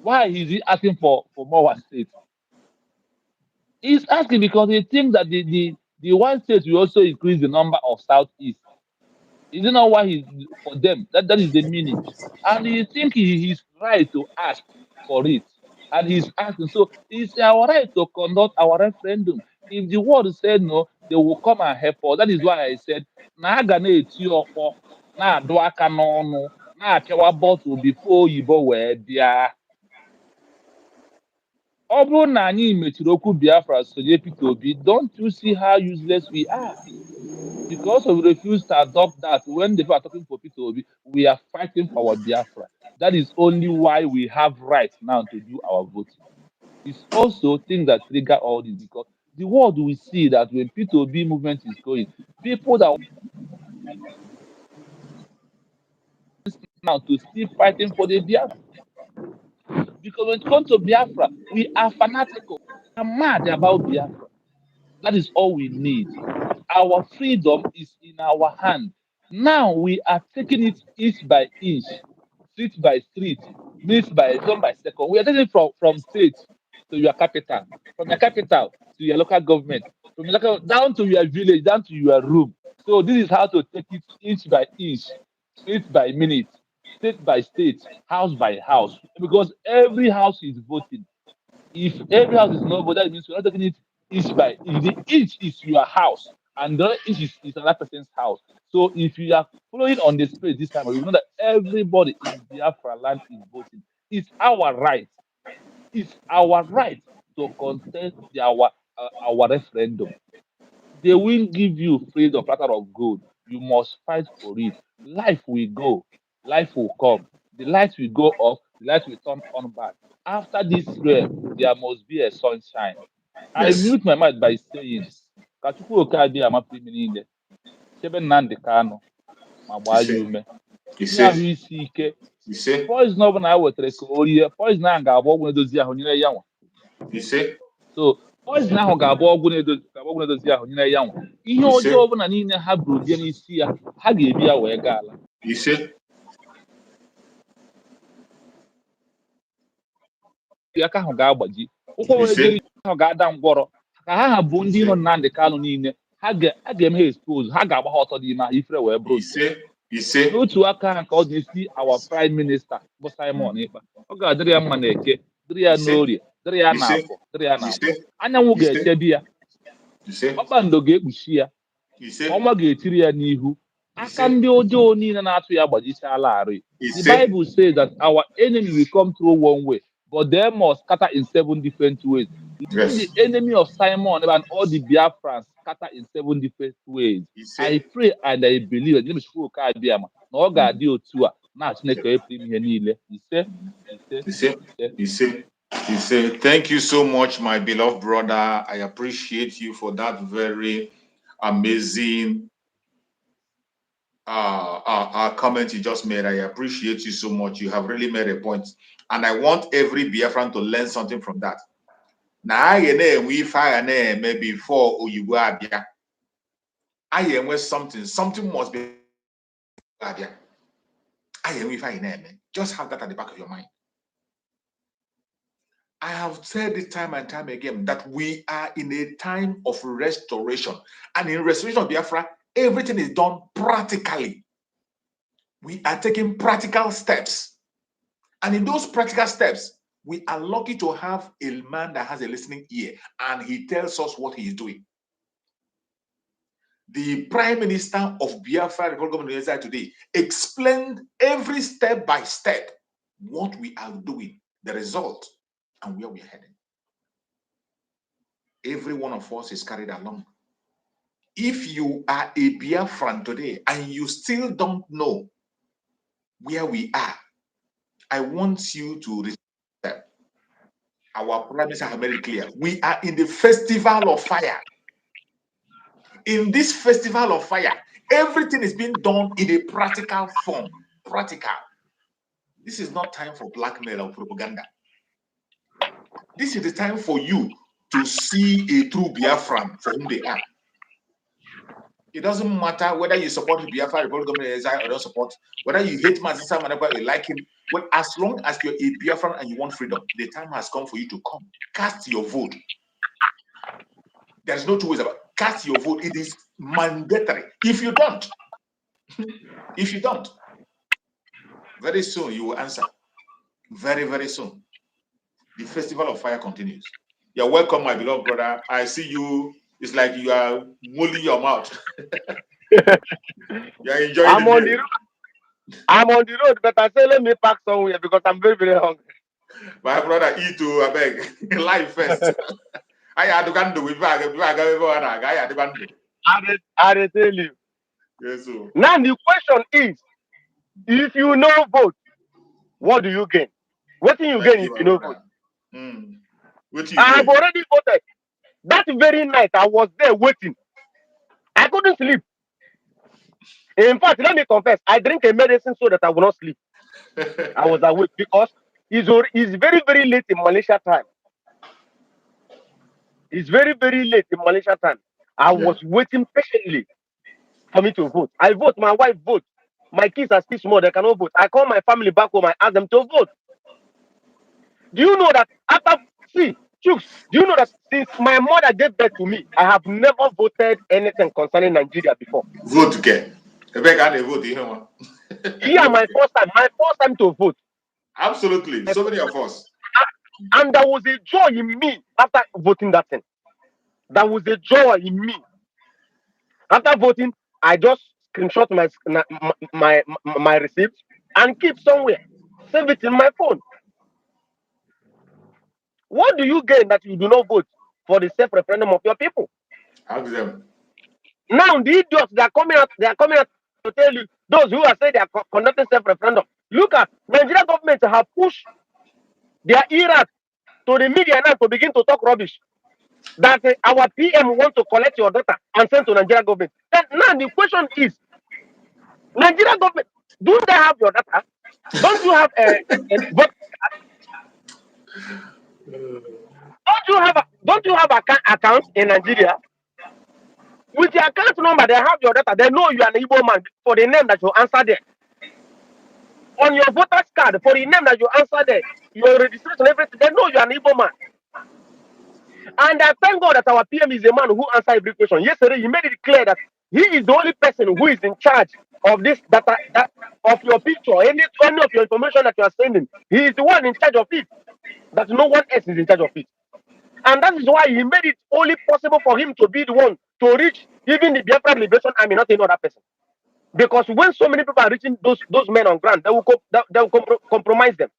Why is he asking for more one state? He's asking because he thinks that the one state will also increase the number of southeast. Is it not why he's for them? That is the meaning. And you think he's right to ask for it. And he's asking. So it's our right to conduct our referendum. If the world said no, they will come and help us. That is why I said, na aga na-eti ọkpọ, na-adụ aka n'ọnụ, na-apịawa bọtụl before oyibo wee bịa. Ọ bụrụ na anyị mechiri okwu Biafra sonye Peter Obi, don't you see how useless we are? Because we refuse to adopt that. When they are talking for Peter Obi, we are fighting for our Biafra. That is only why we have right now to do our voting. It's also things that trigger all this because the world will see that when Peter Obi movement is going, people that now to still fighting for the Biafra. Because when it comes to Biafra, we are fanatical. We are mad about Biafra. That is all we need. Our freedom is in our hand. Now we are taking it inch by inch, street by street, minute by second by second. We are taking it from state to your capital, from your capital to your local government, from your local down to your village, down to your room. So this is how to take it inch by inch, minute by minute, state by state, house by house, because every house is voting. If every house is not voted, that means we're not taking it inch by inch. The inch is your house, and the other inch is another person's house. So if you are following on the space this time, you know that everybody in Biafra land is voting. It's our right. It's our right to contest our referendum. They will give you freedom, platter of gold. You must fight for it. Life will go, life will come. The light will go off, the light will turn on back. After this realm, there must be a sunshine. I Yes. mute my mouth by saying, ka Chukwu Okadi amapụ ime niile, chebe Nnamdi Kanu ma You gbaa ya say, ume. you Nye ahụ say, isi ike. you say, Poison ọbụla e wetara ka o rie, poison ahụ ga-abụ ọgwụ na-edozi ahụ nyere ya nwa. you say, So poison ahụ ga-abụ ọgwụ na-edozi ahụ nyere ya nwa. Ihe you ọjọọ say, ọbụla niile ha buru bịa n'isi ya, ha ga-ebi ya wee gaa ala. you say, Aka ahụ ga-agbaji, ụkwụ you nwere ike say, iri ahụ ga-ada ngwọrọ. Ka ha bụ you ndị nọ say, Nnamdi Kanu niile, ha ga-eme ha expose, ha ga-agba ha ọtọ n'ime ha ifere wee bụrụ you nke ha. say, you say, N'otu aka ahụ ka ọ ga-esi our prime minister bụ Simon Ekpa. Ọ ga-adịrị ya mma na eke, dịrị ya you say, n'orie, dịrị ya you say, n'afọ, dịrị ya na you nkwọ. say, Anyanwụ you say, ga-echebi ya, you say, kpakpando ga-ekpuchi ya, you say, ọnwa ga-etiri ya n'ihu. you Aka say, ndị ọjọọ niile na-atụ ya gbajichala arị. you The say, Bible says that our enemy will come through one way, but they must scatter in 7 different ways. Let yes, the enemy of Simon and all the Biafrans scatter in 7 different ways. you say, I pray and I believe that James Chukwu Abịama na ọ ga-adị otu a na Chineke epụrụ ihe niile. Ise, ise, you say, ise. you say, you say, thank you so much, my beloved brother. I appreciate you for that very amazing comment you just made. I appreciate you so much. You have really made a point. And I want every Biafran to learn something from that. Now, we fire maybe before Oyibo Abia. I am with something must be Abia. I am with fire. Just have that at the back of your mind. I have said it time and time again that we are in a time of restoration. And in restoration of Biafra, everything is done practically. We are taking practical steps. And in those practical steps, we are lucky to have a man that has a listening ear and he tells us what he is doing. The Prime Minister of Biafra Republic of Nigeria today explained every step by step what we are doing, the result, and where we are heading. Every one of us is carried along. If you are a Biafran today and you still don't know where we are, I want you to respect. Our Prime Minister has made it clear. We are in the festival of fire. In this festival of fire, everything is being done in a practical form. Practical. This is not time for blackmail or propaganda. This is the time for you to see a true Biafran for whom they are. It doesn't matter whether you support Biafra Republic or don't support, whether you hate Mazisa Manaba or you like him, but as long as you're a Biafran and you want freedom, the time has come for you to come. Cast your vote. There's no two ways about it. Cast your vote. It is mandatory. If you don't, very soon you will answer. Very, very soon. The festival of fire continues. You're welcome, my beloved brother. I see you. It's like you are mulling your mouth. You're enjoying I'm on the road, but I say let me park somewhere because I'm very, very hungry. My brother, Ito, I beg, life first. I had to go with bag, I had to go. I tell you. Yes, so. Now the question is, if you no vote, what do you gain? What do you Thank gain you, if my you no vote? brother. What you I have gain? already voted. That very night, I was there waiting. I couldn't sleep. In fact, let me confess, I drink a medicine so that I will not sleep. I was awake because it's very, very late in Malaysia time. It's very, very late in Malaysia time. I was waiting patiently for me to vote. I vote, my wife vote. My kids are still small, they cannot vote. I call my family back home, I ask them to vote. Do you know that Chooks, do you know that since my mother gave birth to me, I have never voted anything concerning Nigeria before? Vote, okay. I beg, I vote, you know. Yeah, my first time to vote. Absolutely. So many of us. And there was a joy in me after voting that thing. There was a joy in me. After voting, I just screenshot my receipt and keep somewhere. Save it in my phone. What do you gain that you do not vote for the safe referendum of your people? Ask them. Now the idiots they are coming out to tell you, those who are saying they are conducting safe referendum. Look at Nigerian government have pushed their ears to the media now to begin to talk rubbish. That our PM want to collect your data and send to Nigerian government. Then now the question is, Nigerian government, do they have your data? Don't you have a vote? Don't you have account in Nigeria? With your account number, they have your data. They know you are an Igbo man for the name that you answer there. On your voter's card, for the name that you answer there, your registration, everything, they know you are an Igbo man. And I thank God that our PM is a man who answers every question. Yesterday, he made it clear that he is the only person who is in charge of this data, of your picture, any of your information that you are sending. He is the one in charge of it. That no one else is in charge of it. And that is why he made it only possible for him to be the one to reach even the Biafra Liberation Army, not another person. Because when so many people are reaching those men on ground, they will compromise them.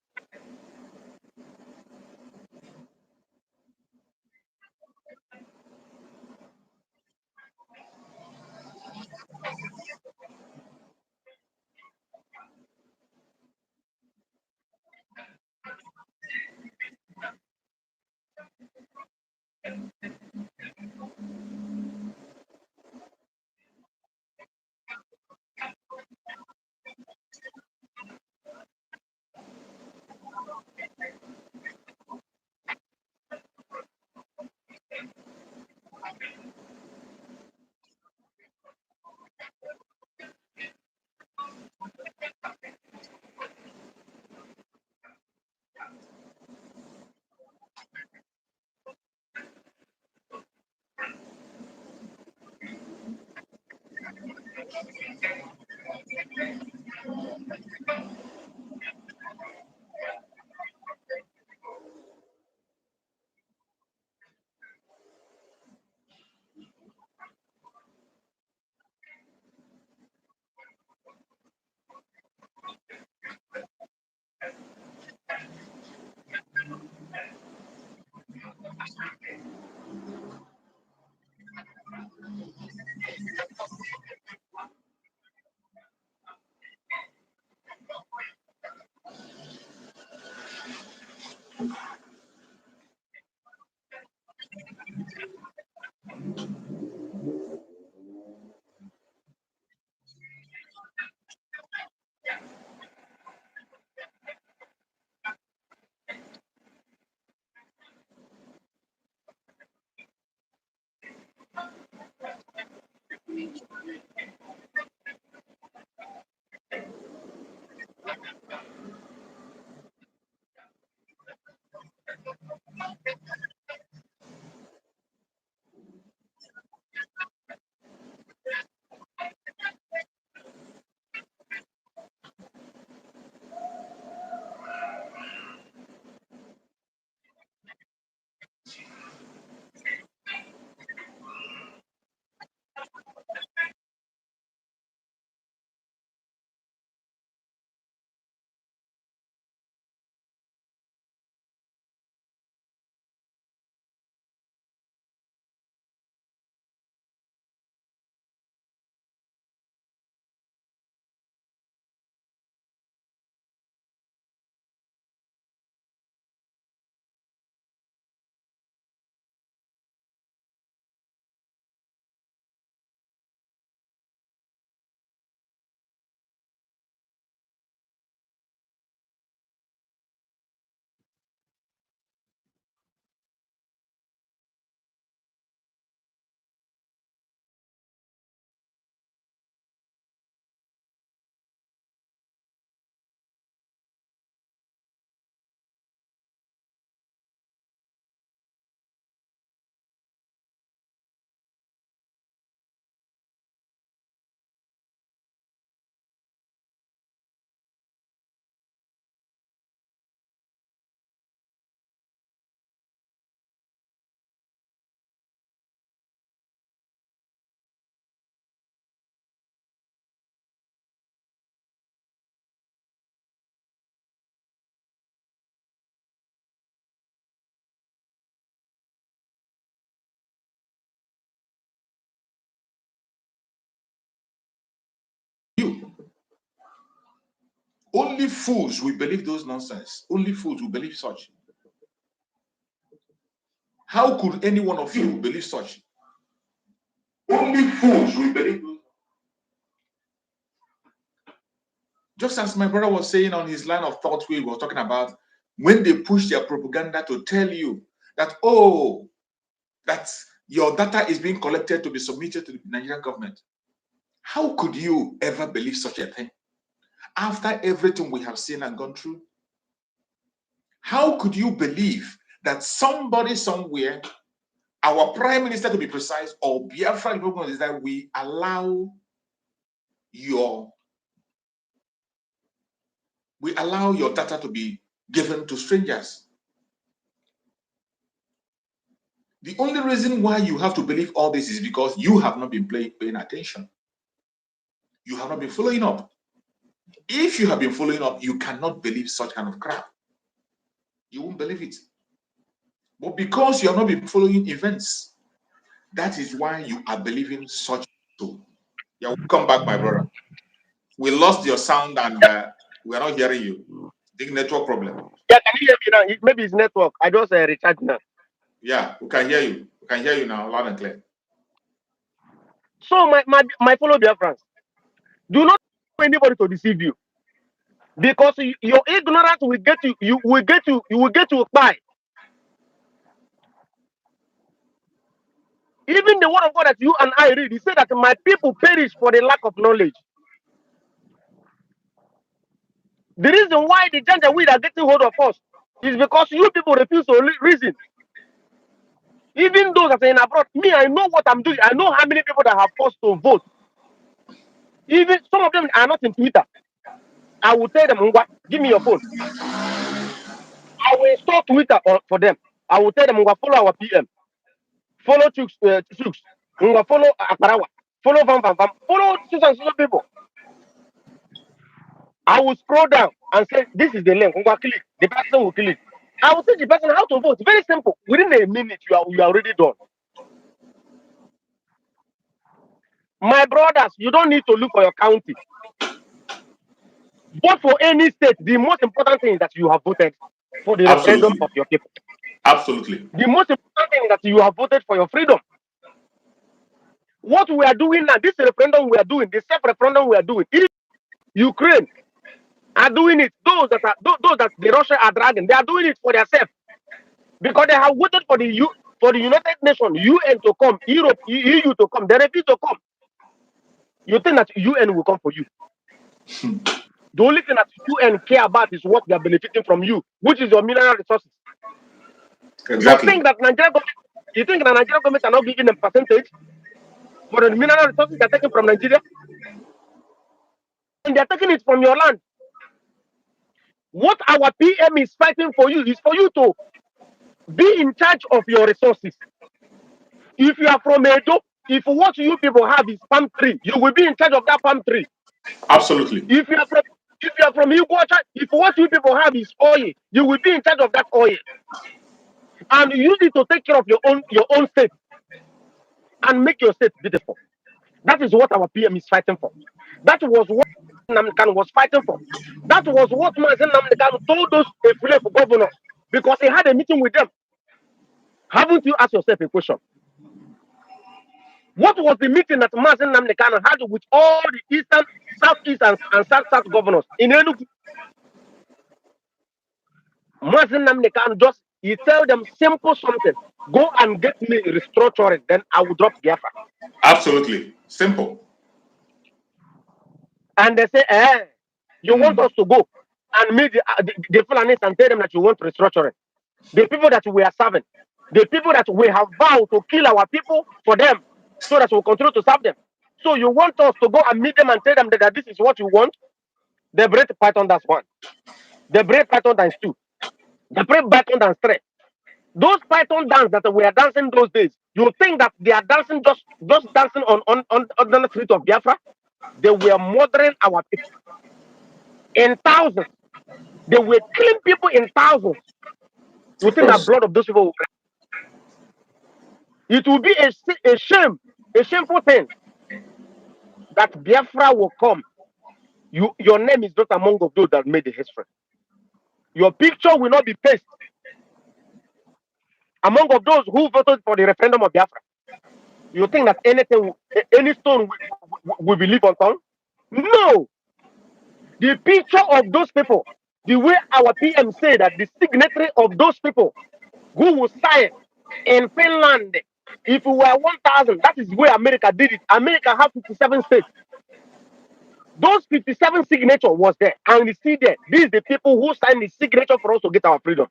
Only fools will believe those nonsense. Only fools will believe such. How could any one of you believe such? Only fools will believe. Just as my brother was saying on his line of thought, we were talking about when they push their propaganda to tell you that, oh, that your data is being collected to be submitted to the Nigerian government. How could you ever believe such a thing? After everything we have seen and gone through, how could you believe that somebody somewhere, our prime minister to be precise, or Biafra is that we allow your data to be given to strangers? The only reason why you have to believe all this is because you have not been paying attention. You have not been following up. If you have been following up, you cannot believe such kind of crap. You won't believe it. But because you have not been following events, that is why you are believing such. Yeah, welcome back, my brother. We lost your sound and we are not hearing you. Big network problem. Yeah, can you hear me now? Maybe it's network. I just recharge now. Yeah, we can hear you. We can hear you now, loud and clear. So my fellow Biafrans, do not allow anybody to deceive you, because your ignorance will get you will get to buy. Even the word of God that you and I read, he said that my people perish for the lack of knowledge. The reason why the Janjaweed are getting hold of us is because you people refuse to reason. Even those that are in abroad, me, I know what I'm doing. I know how many people that have forced to vote. Even some of them are not in Twitter. I will tell them, Ngwa, give me your phone. I will install Twitter for them. I will tell them, Ngwa, follow our PM. Follow Chooks. Ngwa, follow Akarawa. Follow Vam, follow Susan people. I will scroll down and say, this is the link. Ngwa, click. The person will click. I will teach the person how to vote. Very simple. Within a minute, you are already done. My brothers, you don't need to look for your county. Vote for any state. The most important thing is that you have voted for the referendum of your people. Absolutely. The most important thing is that you have voted for your freedom. What we are doing now, this referendum we are doing, the self-referendum we are doing, Ukraine are doing it. Those that the Russia are dragging, they are doing it for themselves, because they have waited for the United Nations, UN to come, Europe, EU to come. They refuse to come. You think that UN will come for you? The only thing that UN care about is what they are benefiting from you, which is your mineral resources. Exactly. You think that Nigerian government are not giving them percentage for the mineral resources they're taking from Nigeria? And they're taking it from your land. What our PM is fighting for you is for you to be in charge of your resources. If you are from Edo, if what you people have is palm tree, you will be in charge of that palm tree. Absolutely. If you are from Iguacha, if what you people have is oil, you will be in charge of that oil. And use it to take care of your own state and make your state beautiful. That is what our PM is fighting for. That was what Namdekan was fighting for. That was what Mazen Namdekan told those governors, because he had a meeting with them. Haven't you asked yourself a question? What was the meeting that Mazen Namdekan had with all the eastern, southeast, and south governors in Enugu? Mazen Namdekan he tell them simple something. Go and get me restructuring, then I will drop Biafra. Absolutely. Simple. And they say, you want us to go and meet the Fulanis and tell them that you want restructuring. The people that we are serving, the people that we have vowed to kill our people for them, so that we'll continue to serve them. So you want us to go and meet them and tell them that this is what you want? They break Python, that's one. They break Python times two. They break Python times three. Those Python dance that we are dancing those days, you think that they are dancing just dancing on the street of Biafra? They were murdering our people in thousands. They were killing people in thousands. You think that blood of those people will cry? It will be a shameful thing that Biafra will come Your name is not among of those that made the history. Your picture will not be pasted among of those who voted for the referendum of Biafra. You think that any stone will be leave unturned? No. The picture of those people, the way our PM say that the signatory of those people who will sign in Finland, if we were 1,000, that is where America did it. America has 57 states. Those 57 signature was there, and you see there, these are the people who signed the signature for us to get our freedom.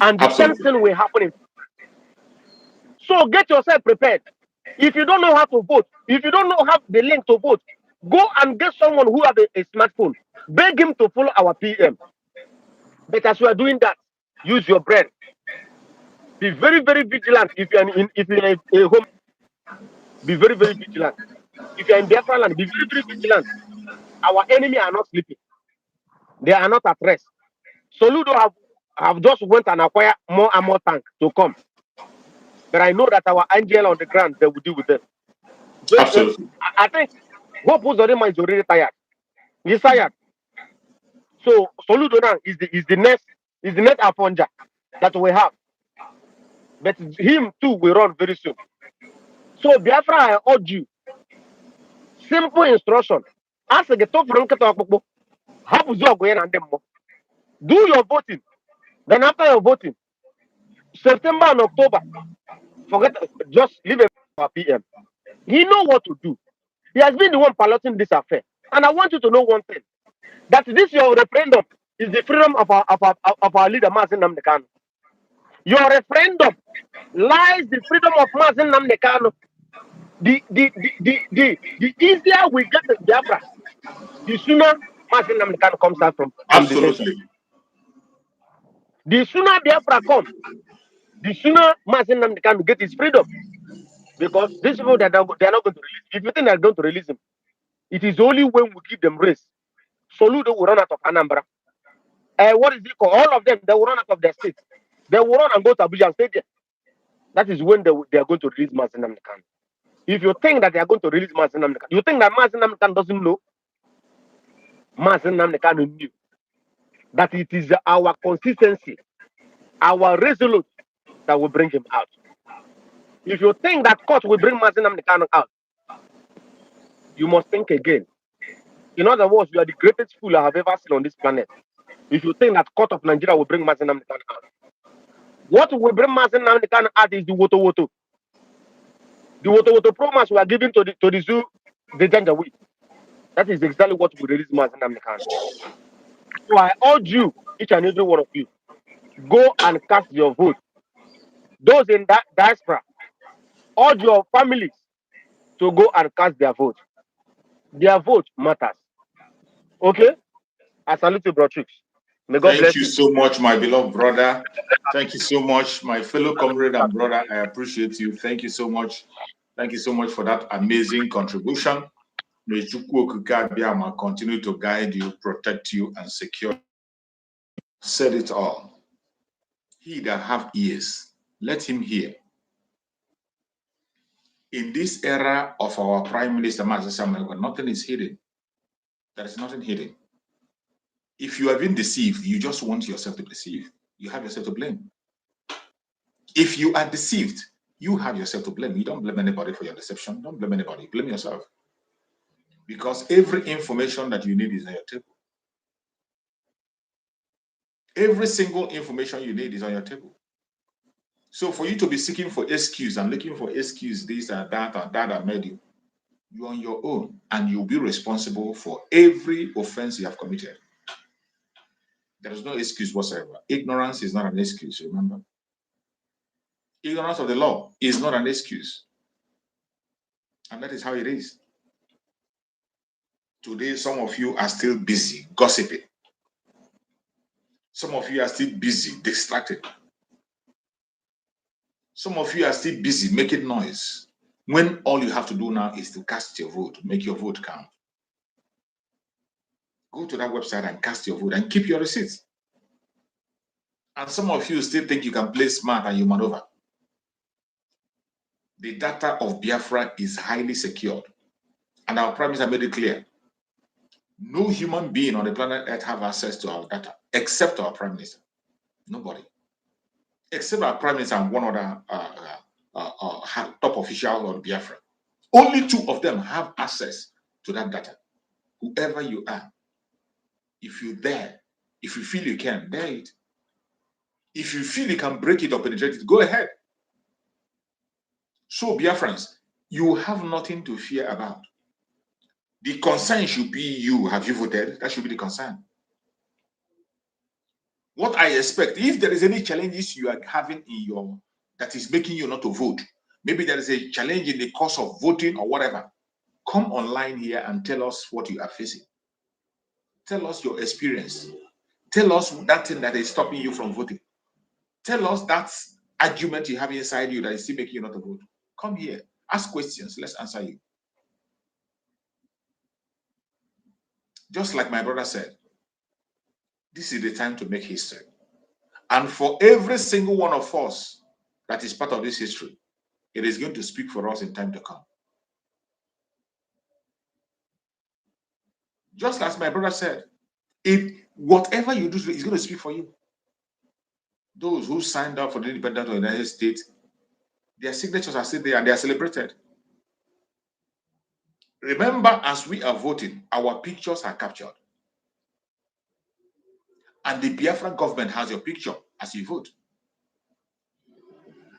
And the same thing will happen. So get yourself prepared. If you don't know how to vote, if you don't know how the link to vote, go and get someone who has a smartphone. Beg him to follow our PM. But as you are doing that, use your brain. Be very, very vigilant. If you're in a home, be very, very vigilant. If you're in Biafra land, be very, very vigilant. Our enemy are not sleeping. They are not at rest. Soludo have just went and acquired more and more tank to come. But I know that our angel on the ground, they will deal with them. But, I think Hope Uzodinma is already tired. He's tired. So Soludo now is the next Afonja that we have. But him too will run very soon. So Biafra, I urge you. Simple instruction. Ask the top from Ketokbo. Do your voting. Then after your voting, September and October, just leave a PM. He know what to do. He has been the one piloting this affair. And I want you to know one thing. That this your referendum is the freedom of our leader, Mazin Nnamdi Kanu. Your referendum lies the freedom of Mazin Nnamdi Kanu. The easier we get in Biafra, the sooner Mazin Nnamdi Kanu comes out from detention. The sooner Biafra comes, the sooner Mazin Nnamdi Kanu get his freedom. Because these people, they are not going to release. If you think they are going to release him, it is only when we give them race. Soludo will run out of Anambra. What is it called? All of them, they will run out of their state. They will run and go to Abuja and stay there. That is when they are going to release Mazin Nnamdi Kanu. If you think that they are going to release Mazin Nnamdi Kanu, you think that Mazin Nnamdi Kanu doesn't know? Mazin Nnamdi Kanu knew that it is our consistency, our resolute that will bring him out. If you think that court will bring Mazin Nnamdi Kanu out, you must think again. In other words, you are the greatest fool I have ever seen on this planet. If you think that court of Nigeria will bring Mazin Nnamdi Kanu out, what will bring Mazin Nnamdi Kanu out is the Woto Woto. The Woto Woto promise we are giving to the zoo, the Janjaweed. That is exactly what will release Mazin Nnamdi Kanu. So I urge you, each and every one of you, go and cast your vote. Those in that diaspora, urge your families to go and cast their vote. Their vote matters. Okay? I salute you, Bro Tricks. May God bless you. Thank you so much, my beloved brother. Thank you so much, my fellow comrade and brother. I appreciate you. Thank you so much. Thank you so much for that amazing contribution. May Chukwu Okike Abiama continue to guide you, protect you, and secure you. Said it all. He that have ears, let him hear. In this era of our Prime Minister, Mazi Samuel, nothing is hidden. There is nothing hidden. If you have been deceived, you just want yourself to deceive. You have yourself to blame. If you are deceived, you have yourself to blame. You don't blame anybody for your deception. Don't blame anybody. Blame yourself. Because every information that you need is on your table. Every single information you need is on your table. So for you to be seeking for excuse and looking for excuse, this or that made you, you're on your own, and you'll be responsible for every offense you have committed. There is no excuse whatsoever. Ignorance is not an excuse, remember. Ignorance of the law is not an excuse. And that is how it is. Today, some of you are still busy gossiping. Some of you are still busy distracted. Some of you are still busy making noise, when all you have to do now is to cast your vote, make your vote count. Go to that website and cast your vote and keep your receipts. And some of you still think you can play smart and you maneuver. The data of Biafra is highly secured. And our Prime Minister made it clear. No human being on the planet Earth have access to our data except our Prime Minister. Nobody. Except our Prime Minister and one other top official on Biafra. Only two of them have access to that data. Whoever you are, if you dare, if you feel you can, dare it. If you feel you can break it or penetrate it, go ahead. So, Biafrans, you have nothing to fear about. The concern should be you. Have you voted? That should be the concern. What I expect, if there is any challenges you are having in your that is making you not to vote, maybe there is a challenge in the course of voting or whatever, come online here and tell us what you are facing. Tell us your experience. Tell us that thing that is stopping you from voting. Tell us that argument you have inside you that is still making you not to vote. Come here, ask questions, let's answer you. Just like my brother said, this is the time to make history. And for every single one of us that is part of this history, it is going to speak for us in time to come. Just as my brother said, whatever you do is going to speak for you. Those who signed up for the independence of the United States, their signatures are still there and they are celebrated. Remember, as we are voting, our pictures are captured. And the Biafra government has your picture as you vote.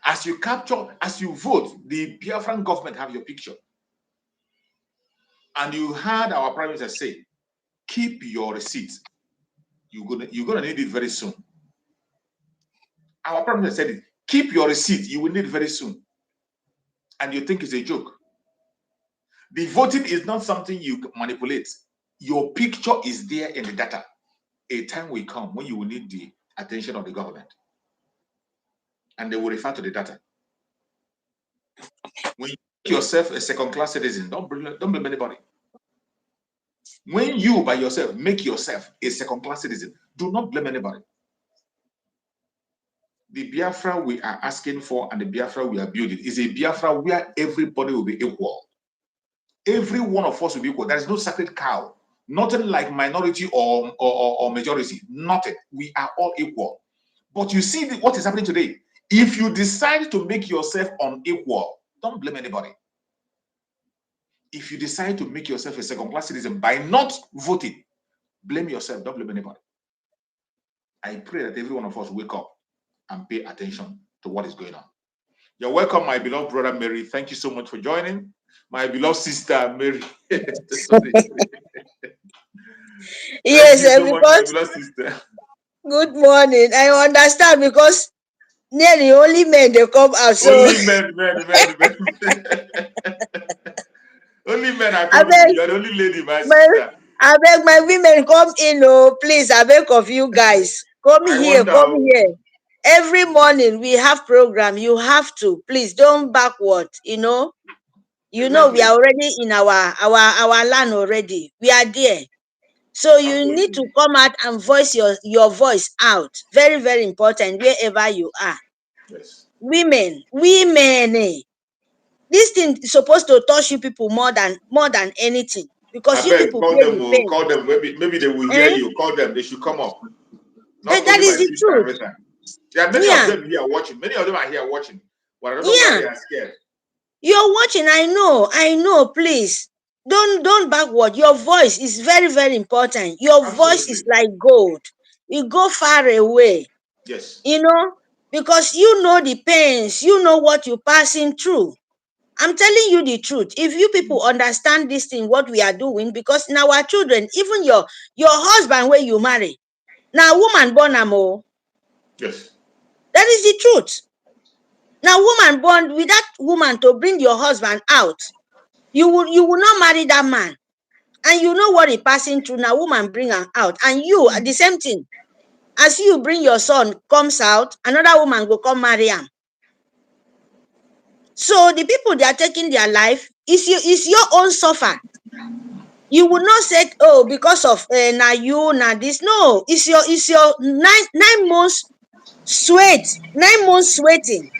As you vote, the Biafran government have your picture. And you heard our Prime Minister say, keep your receipt. You're gonna need it very soon. Our Prime Minister said it. Keep your receipt. You will need it very soon. And you think it's a joke. The voting is not something you manipulate. Your picture is there in the data. A time will come when you will need the attention of the government. And they will refer to the data. When you make yourself a second-class citizen, don't blame anybody. When you by yourself make yourself a second-class citizen, do not blame anybody. The Biafra we are asking for and the Biafra we are building is a Biafra where everybody will be equal. Every one of us will be equal. There is no sacred cow. Nothing like minority or majority. Nothing. We are all equal. But you see what is happening today. If you decide to make yourself unequal, don't blame anybody. If you decide to make yourself a second-class citizen by not voting, blame yourself. Don't blame anybody. I pray that every one of us wake up and pay attention to what is going on. You're welcome, my beloved brother Mary. Thank you so much for joining. My beloved sister Mary. Yes, so much, my beloved sister. Good morning. I understand because nearly only men they come out. So only men. Only men are coming. You're the only lady, my sister. I beg my women come in. Oh, please. I beg of you guys. Come here. Every morning we have program. You have to. Please don't backward. You know we are already in our land already. We are there. So you need to come out and voice your voice out. Very, very important wherever you are. Yes. Women. This thing is supposed to touch you people more than anything. Because you people call them. Maybe they will hear you. Call them. They should come up. Not that is the truth. There are many of them here watching. Many of them are here watching. But I don't know why they are scared. You're watching. I know. Please don't backward. Your voice is very, very important. Your voice is like gold. You go far away. Yes. Because you know the pains. You know what you're passing through. I'm telling you the truth. If you people understand this thing, what we are doing, because now our children, even your husband where you marry, now woman born amo. Yes. That is the truth. Now woman born with that woman to bring your husband out. You will not marry that man. And you know what he passing through. Now woman bring him out. And you the same thing. As you bring your son comes out, another woman will come marry him. So the people they are taking their life is your own suffer. You will not say, oh, because of now you, now this. No, it's your 9 months sweat, 9 months sweating.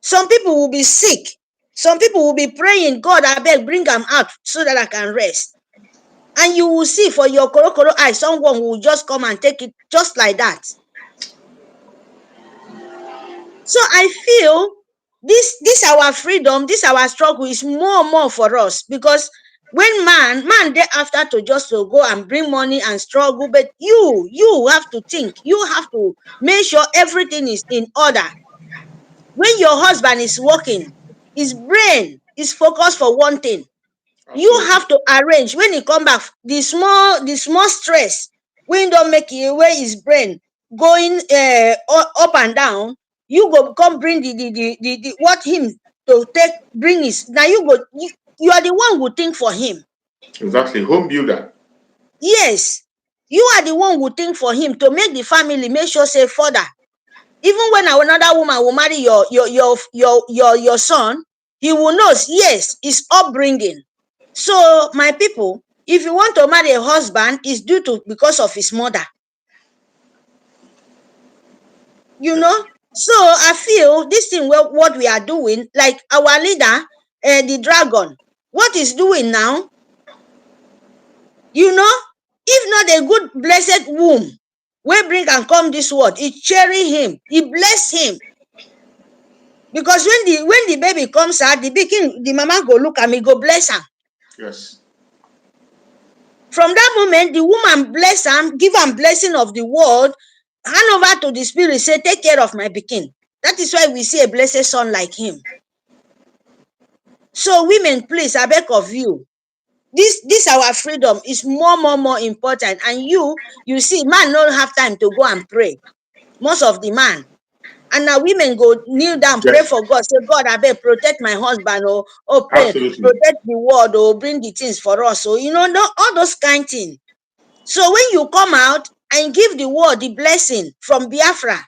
Some people will be sick. Some people will be praying, God, I beg, bring them out so that I can rest. And you will see for your korokoro eye, someone will just come and take it just like that. So I feel this our freedom, this our struggle is more and more for us, because when man they after to just to go and bring money and struggle, but you have to think, you have to make sure everything is in order. When your husband is working, his brain is focused for one thing. Absolutely. You have to arrange when he come back, the small stress when don't make it where his brain going up and down. You go come bring the what him to take bring is now. You are the one who think for him. Exactly, home builder. Yes, you are the one who think for him to make the family make sure say further. Even when another woman will marry your son, he will know, yes, it's upbringing. So my people, if you want to marry a husband, it's due to because of his mother. You know? So I feel this thing, what we are doing, like our leader, the dragon, what is doing now, you know, if not a good blessed womb, we bring and come this world, it cherry him, it bless him. Because when the baby comes out, the mama go look at me, go bless him. Yes. From that moment, the woman bless him, give him blessing of the world, hand over to the spirit, say, take care of my pikin. That is why we see a blessed son like him. So women, please, I beg of you, this our freedom is more important. And you see, man don't have time to go and pray. Most of the man. And now women go kneel down, pray Yes. for God, say, God, I beg, protect my husband, or pray, Absolutely. protect the world, or bring the things for us. So, you know, all those kind things. So when you come out and give the world the blessing from Biafra,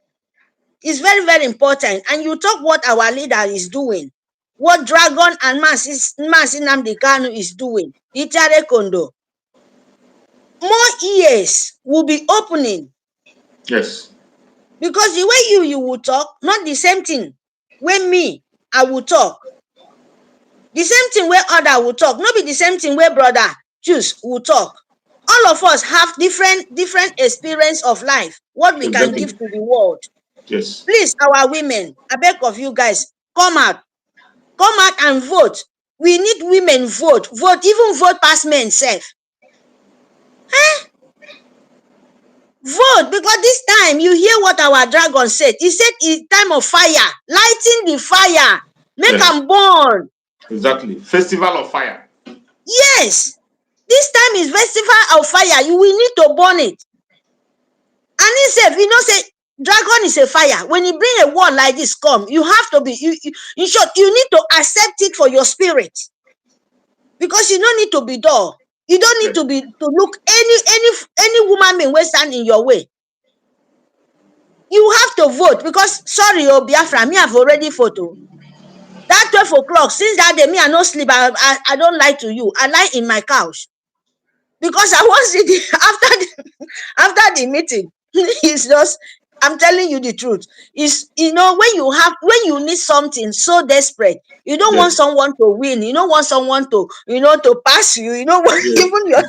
it's very, very important. And you talk what our leader is doing, what Dragon and Mazi Nnamdi Kanu is doing, Itare Kondo. More ears will be opening. Yes. Because the way you will talk, not the same thing when me, I will talk. The same thing where other will talk, not be the same thing where brother choose will talk. All of us have different experience of life, what we can Exactly. give to the world. Yes. Please, our women, I beg of you guys, come out and vote. We need women vote, even vote past men self. Vote, because this time you hear what our dragon said. He said it's time of fire, lighting the fire, make them burn. Exactly. Festival of fire. Yes, this time is festival of fire. You will need to burn it. And he said, you know, say dragon is a fire. When you bring a word like this come, you have to be, in short, you need to accept it for your spirit. Because you don't need to be dull. You don't need to look any woman being stand in your way. You have to vote, because sorry, Biafra, me have already photo. That 12 o'clock, since that day, me I no sleep. I don't lie to you. I lie in my couch. Because I was after the meeting. It's just, I'm telling you the truth. Is, you know, when you need something so desperate, you don't want someone to win, you don't want someone to, to pass you, you don't want even your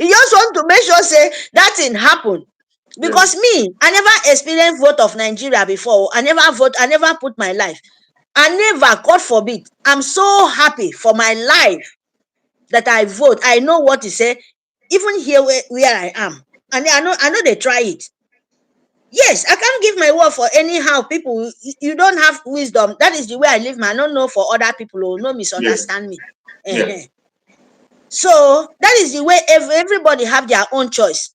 you just want to make sure say that thing happen. Because me, I never experienced vote of Nigeria before. I never put my life. I never, God forbid. I'm so happy for my life that I vote. I know what to say, even here where I am. And I know they try it. Yes, I can't give my word for anyhow. People, you don't have wisdom. That is the way I live. I don't know for other people who no misunderstand me. So that is the way everybody have their own choice.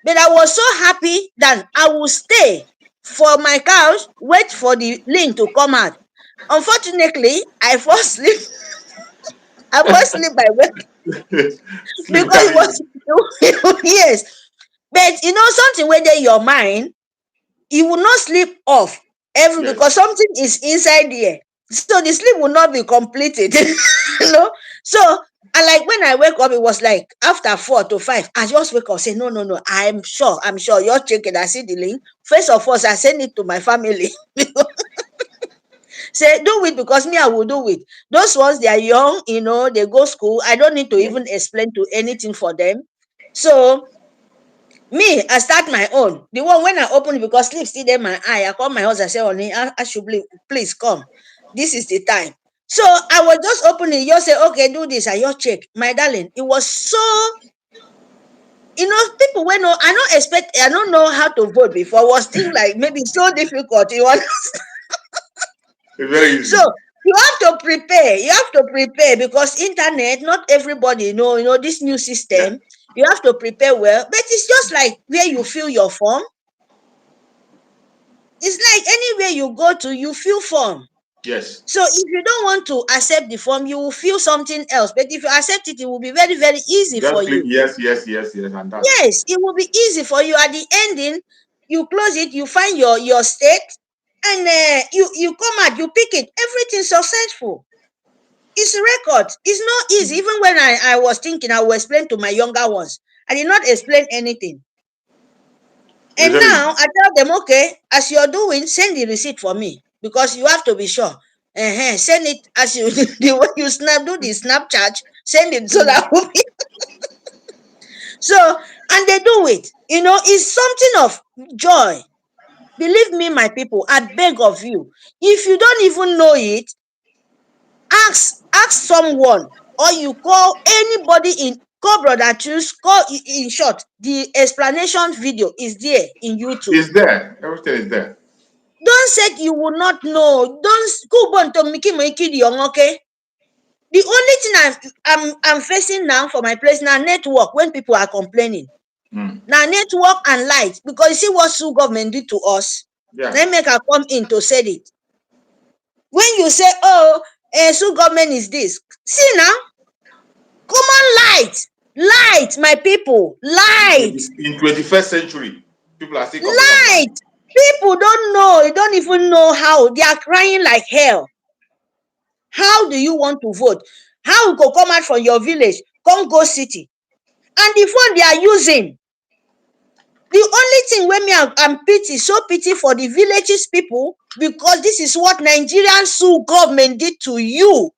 But I was so happy that I will stay for my couch, wait for the link to come out. Unfortunately, I fall asleep. I fall asleep by work because it was yes. But you know something where they your mind, you will not sleep off because something is inside there. So the sleep will not be completed. You know? So, and like when I wake up, it was like after 4 to 5. I just wake up, say, no. I'm sure. You're checking. I see the link. First of all, I send it to my family. Say, say, do it because me, I will do it. Those ones, they are young, you know, they go school. I don't need to even explain to anything for them. So me, I start my own. The one when I open it, because sleep still in my eye, I call my husband, I say, honey, I should please come. This is the time. So I was just opening, you say, okay, do this, and you check. My darling, it was so, you know, people when no, I don't know how to vote before, was still like maybe so difficult. You want It's very easy. so you have to prepare. You have to prepare because internet, not everybody know, you know, this new system. You have to prepare well. But it's just like where you fill your form. It's like anywhere you go to, you fill form. Yes. So if you don't want to accept the form, you will feel something else. But if you accept it, it will be very, very easy Just for click you. yes, and that's Yes, it will be easy for you. At the ending, you close it, you find your state, and you come out, you pick it. Everything successful. It's record. It's not easy. Even when I was thinking, I will explain to my younger ones. I did not explain anything. And very now easy. I tell them, okay, as you're doing, send the receipt for me because you have to be sure. Send it as you the way you do the Snapchat. Send it so that will be so. And they do it. You know, it's something of joy. Believe me, my people. I beg of you, if you don't even know it, ask someone, or you call anybody call brother choose, call in short. The explanation video is there in YouTube. It's there. Everything is there. Don't say you will not know. Don't go born to Mickey young, okay? The only thing I'm facing now for my place now, network, when people are complaining. Now network and light, because you see what Sioux government did to us. Let make her come in to say it. When you say, oh, Sioux government is this, see now, common light, my people, light. In 21st century, people are still coming Light. online. People don't know, they don't even know how. They are crying like hell. How do you want to vote? How you go come out from your village, come go city? And the phone they are using. The only thing when me I'm pity, so pity for the villages people, because this is what Nigerian Sioux government did to you.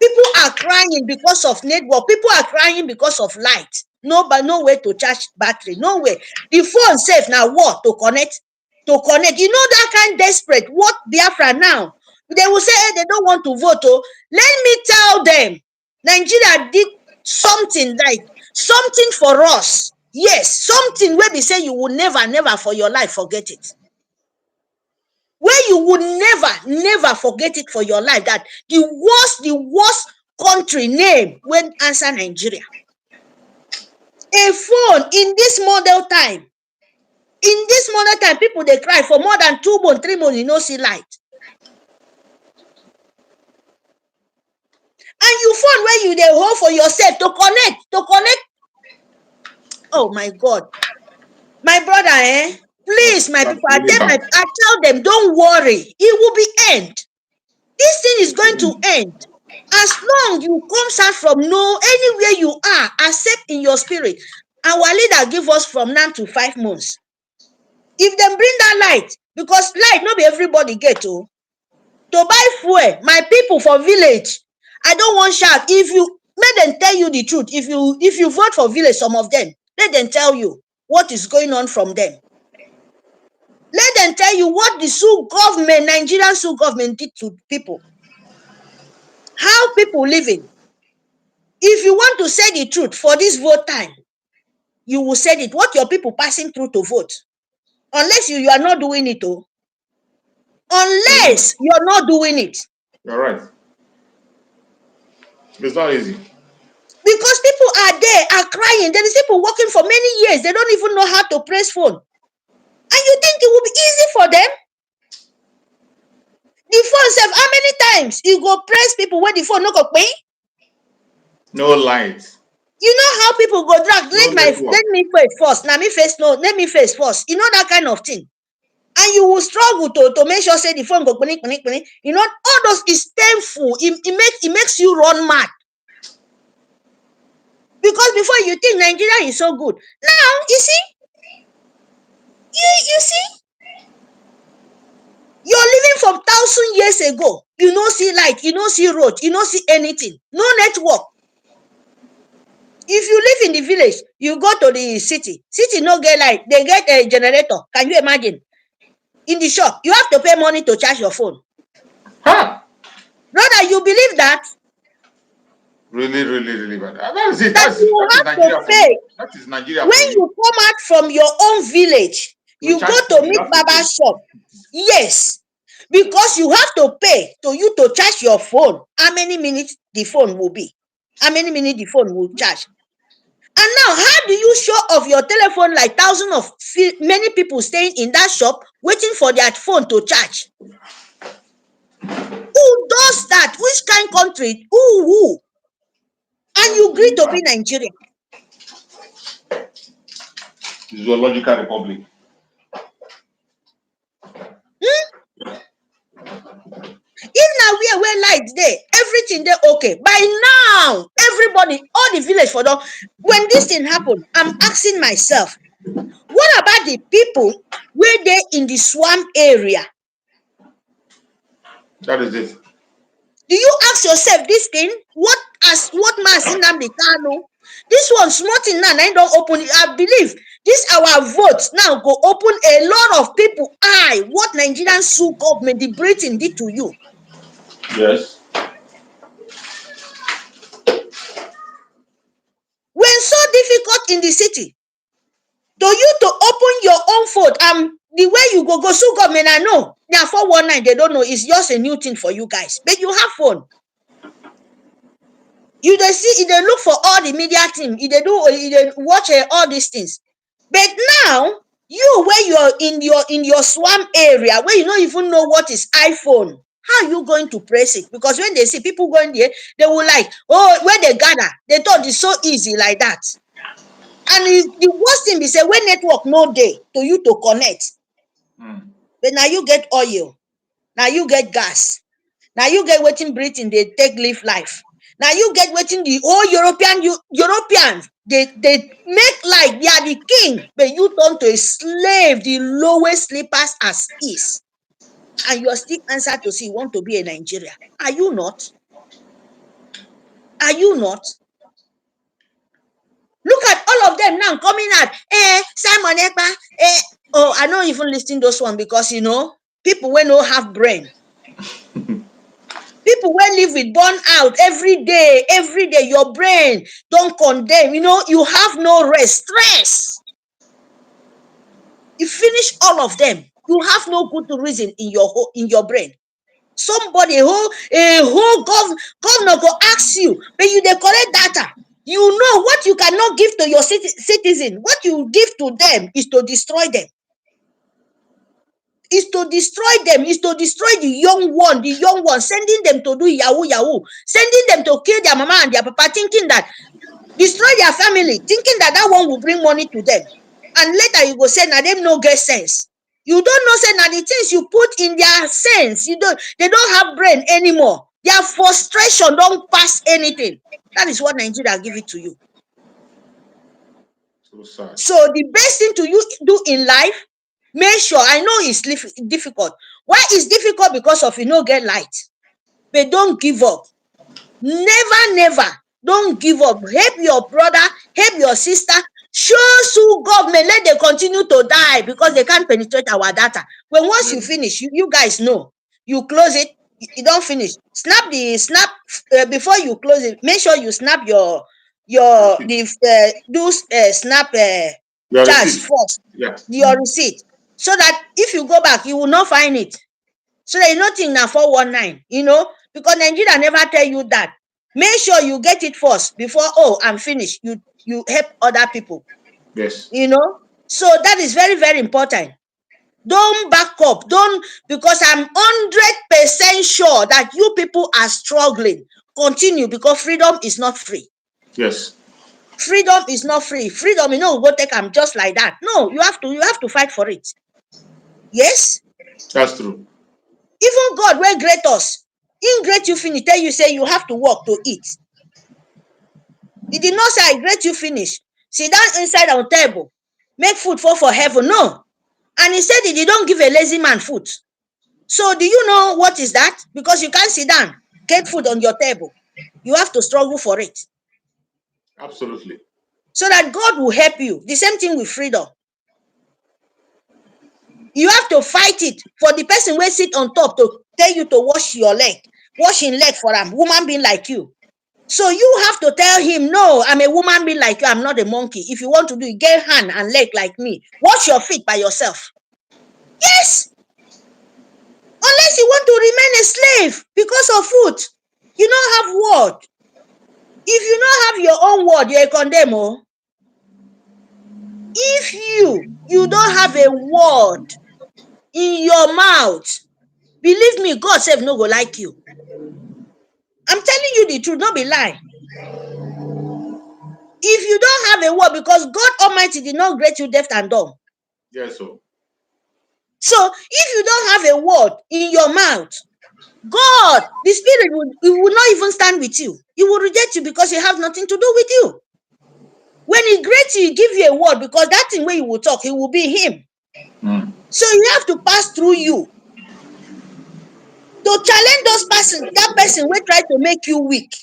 People are crying because of network. People are crying because of light. No, but no way to charge battery. No way. The phone safe now. What to connect? To connect. You know that kind desperate. What Biafra now? They will say, hey, they don't want to vote. Oh, let me tell them, Nigeria did something like something for us. Yes, something where we say you will never for your life forget it. Where you would never forget it for your life, that the worst country name when answer Nigeria. A phone in this model time. In this model time, people they cry for more than 2 months, 3 months, you know, see light. And you phone where you they hold for yourself to connect. Oh my God. My brother, please, my people, I tell them, don't worry, it will be end. This thing is going to end. As long you come out from anywhere you are, accept in your spirit. Our leader give us from now to 5 months. If them bring that light, because light not be everybody get to buy fuel. My people for village, I don't want shout. If you let them tell you the truth, if you vote for village, some of them, let them tell you what is going on from them. Let them tell you what the Sioux government, Nigerian Sioux government did to people. How people living. If you want to say the truth for this vote time, you will say it. What your people passing through to vote. Unless you are not doing it. Oh. Unless you're not doing it. You're right. It's not easy. Because people are there, are crying. There is people working for many years. They don't even know how to press phone. And you think it will be easy for them? The phone says, how many times you go press people when the phone no go pay? No light. You know how people go drag. Let me face first. Now me face no. Let me face first. You know that kind of thing. And you will struggle to make sure say the phone go panic. You know, all those is painful. It makes you run mad. Because before you think Nigeria is so good. Now, you see, you see, you're living from years ago, you no see light, you no see road, you no see anything, no network. If you live in the village, you go to the city no get light, they get a generator. Can you imagine? In the shop, you have to pay money to charge your phone. Huh? Brother, you believe that? Really, really, really bad. That is it. That you have to pay. That is Nigeria When for you. you come out from your own village, you go to meet Baba shop. Yes, because you have to pay to charge your phone. How many minutes the phone will be? How many minutes the phone will charge? And now, how do you show off your telephone like thousands of many people staying in that shop waiting for their phone to charge? Who does that? Which kind of country? Who? And you agree to be Nigeria? Zoological Republic. If now where light there, everything there okay. By now, everybody, all the village for them, when this thing happened, I'm asking myself, what about the people where they in the swamp area? That is it. Do you ask yourself this thing? What man in the Kano? This one small thing now, I don't open it. I believe this our votes now go open a lot of people eye what Nigerian Sioux government, the Britain did to you. Yes. When so difficult in the city, to you to open your own phone, the way you go Sioux government, I know. Now 419, they don't know, it's just a new thing for you guys. But you have phone. You they see, they look for all the media team, they watch all these things. But now, you where you're in your swamp area, where you don't even know what is iPhone, how are you going to press it? Because when they see people going there, they will like, oh, where they gather, they thought it's so easy like that. And the worst thing is say when network no day to you to connect. But now you get oil, now you get gas, now you get waiting Britain, they take live life. Now you get waiting the whole Europeans, they make like they are the king, but you turn to a slave, the lowest sleepers as is. And you are still answer to see you want to be a Nigeria. Are you not? Are you not? Look at all of them now coming out. Simon Ekpa. Oh, I don't even listen to those one because you know people when no have brain. People will live with burnout every day. Your brain don't condemn. You know, you have no rest, stress. You finish all of them. You have no good reason in your brain. Somebody a whole governor go ask you, but you they collect data. You know what you cannot give to your citizen. What you give to them is to destroy them. Is to destroy them, is to destroy the young one, sending them to do yahoo, sending them to kill their mama and their papa, thinking that destroy their family, thinking that one will bring money to them. And later you go say, now them no get sense. You don't know, say now the things you put in their sense, they don't have brain anymore. Their frustration don't pass anything. That is what Nigeria give it to you. So the best thing to you do in life, make sure, I know it's difficult. Why is difficult? Because of you no get light. But don't give up. Never, don't give up. Help your brother, help your sister. Show government, let them continue to die because they can't penetrate our data. When once you finish, you guys know. You close it, you don't finish. Snap before you close it. Make sure you snap your snap charge first. Yeah. Your receipt. So that if you go back, you will not find it. So there is nothing now 419, you know, because Nigeria never tell you that. Make sure you get it first before, oh, I'm finished. You help other people. Yes. You know, so that is very, very important. Don't back up. Because I'm 100% sure that you people are struggling. Continue, because freedom is not free. Yes. Freedom is not free. Freedom, you know, go take them just like that. No, you have to fight for it. Yes? That's true. Even God will great us. In great you finish, tell you say you have to work to eat. He did not say I great you finish. Sit down inside our table. Make food for heaven. No. And he said he don't give a lazy man food. So do you know what is that? Because you can't sit down, get food on your table. You have to struggle for it. Absolutely. So that God will help you. The same thing with freedom. You have to fight it for the person who sit on top to tell you to wash your leg. Washing leg for a woman being like you. So you have to tell him, no, I'm a woman being like you. I'm not a monkey. If you want to do it, get hand and leg like me. Wash your feet by yourself. Yes. Unless you want to remain a slave because of food. You don't have word. If you don't have your own word, you're a condemn. Oh. If you don't have a word in your mouth, believe me, God sef no go like you. I'm telling you the truth, not be lie. If you don't have a word, because God Almighty did not create you deaf and dumb. Yes, sir. So if you don't have a word in your mouth, God, the Spirit will not even stand with you. He will reject you because he has nothing to do with you. When he creates you, he give you a word because that thing where you will talk, it will be him. So you have to pass through you to challenge that person will try to make you weak.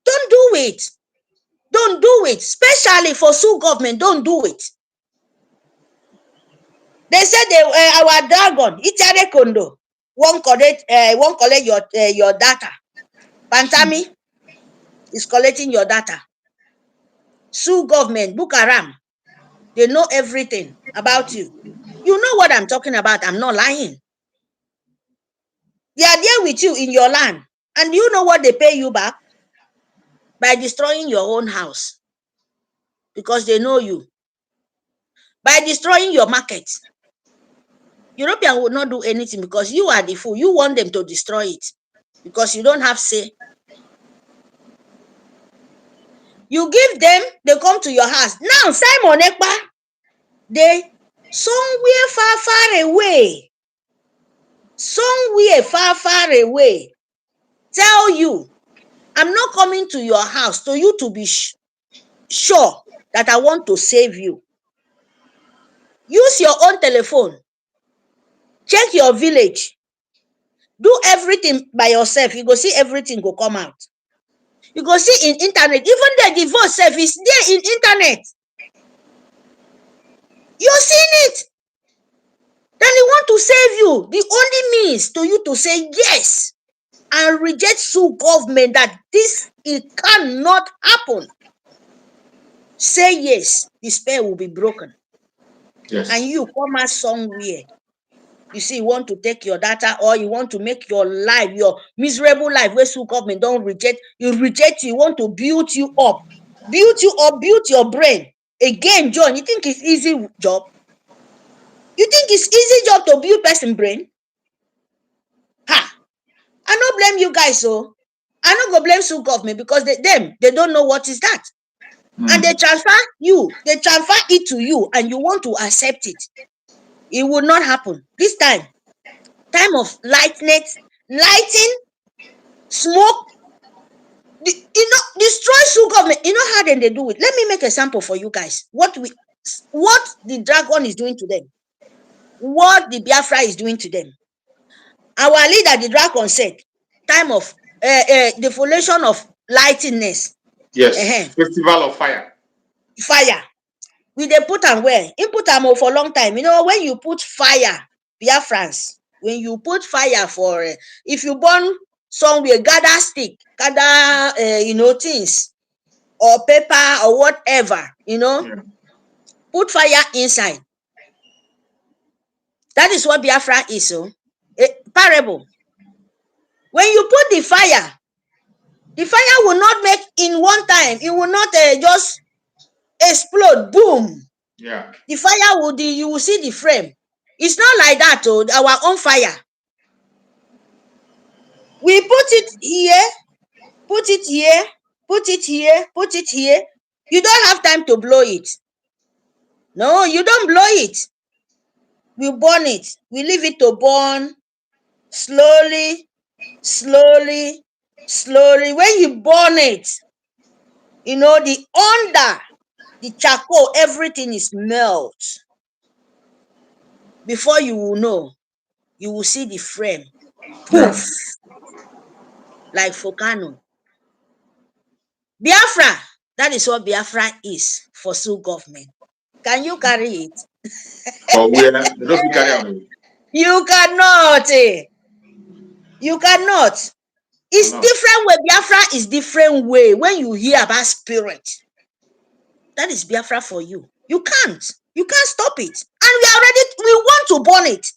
Don't do it. Don't do it. Especially for Sioux government, don't do it. They said our dragon, Itare Kondo, won't collect your data. Pantami is collecting your data. Sioux government, Bukaram, they know everything about you. You know what I'm talking about. I'm not lying. They are there with you in your land. And you know what they pay you back? By destroying your own house. Because they know you. By destroying your market. European would not do anything because you are the fool. You want them to destroy it. Because you don't have say. You give them, they come to your house. Now, Simon Ekpa, they somewhere far, far away. Somewhere far, far away. Tell you, I'm not coming to your house to you to be sure that I want to save you. Use your own telephone. Check your village. Do everything by yourself. You go see everything go come out. You go see in internet. Even the divorce self is there in internet. You're seeing it. Then he want to save you. The only means to you to say yes and reject Sioux government that this it cannot happen. Say yes, the spell will be broken. Yes. And you come out somewhere. You see, you want to take your data or you want to make your life, your miserable life, where Sioux government don't reject, you, want to build you up. Build your brain. Again, John, you think it's easy job? You think it's easy job to build person brain? Ha! I don't blame you guys, so I don't go blame Sioux government because they don't know what is that. And they transfer it to you and you want to accept it. It will not happen. This time of lighting, smoke, destroy Sioux government. You know how then they do it. Let me make a sample for you guys. What the dragon is doing to them. What the Biafra is doing to them. Our leader, the dragon, said, time of defoliation of lightingness. Yes. Festival of fire. Fire. We they put them where? Input them for a long time. You know, when you put fire, Biafrans, when you put fire for, if you burn somewhere, gather stick, gather, things, or paper, or whatever, put fire inside. That is what Biafra is, so. Parable. When you put the fire will not make in one time. It will not just explode, boom. Yeah. The fire will, you will see the frame. It's not like that, oh, our own fire. We put it here, put it here, put it here, put it here. You don't have time to blow it. No, you don't blow it. We burn it. We leave it to burn slowly, slowly, slowly. When you burn it, the under, the charcoal, everything is melt. Before you will know, you will see the frame. Poof. Like volcano. Biafra. That is what Biafra is for Sioux government. Can you carry it? For where? They don't carry on. You cannot. You cannot. It's different way. Biafra is different way. When you hear about spirit, that is Biafra for you. You can't stop it. And we want to burn it.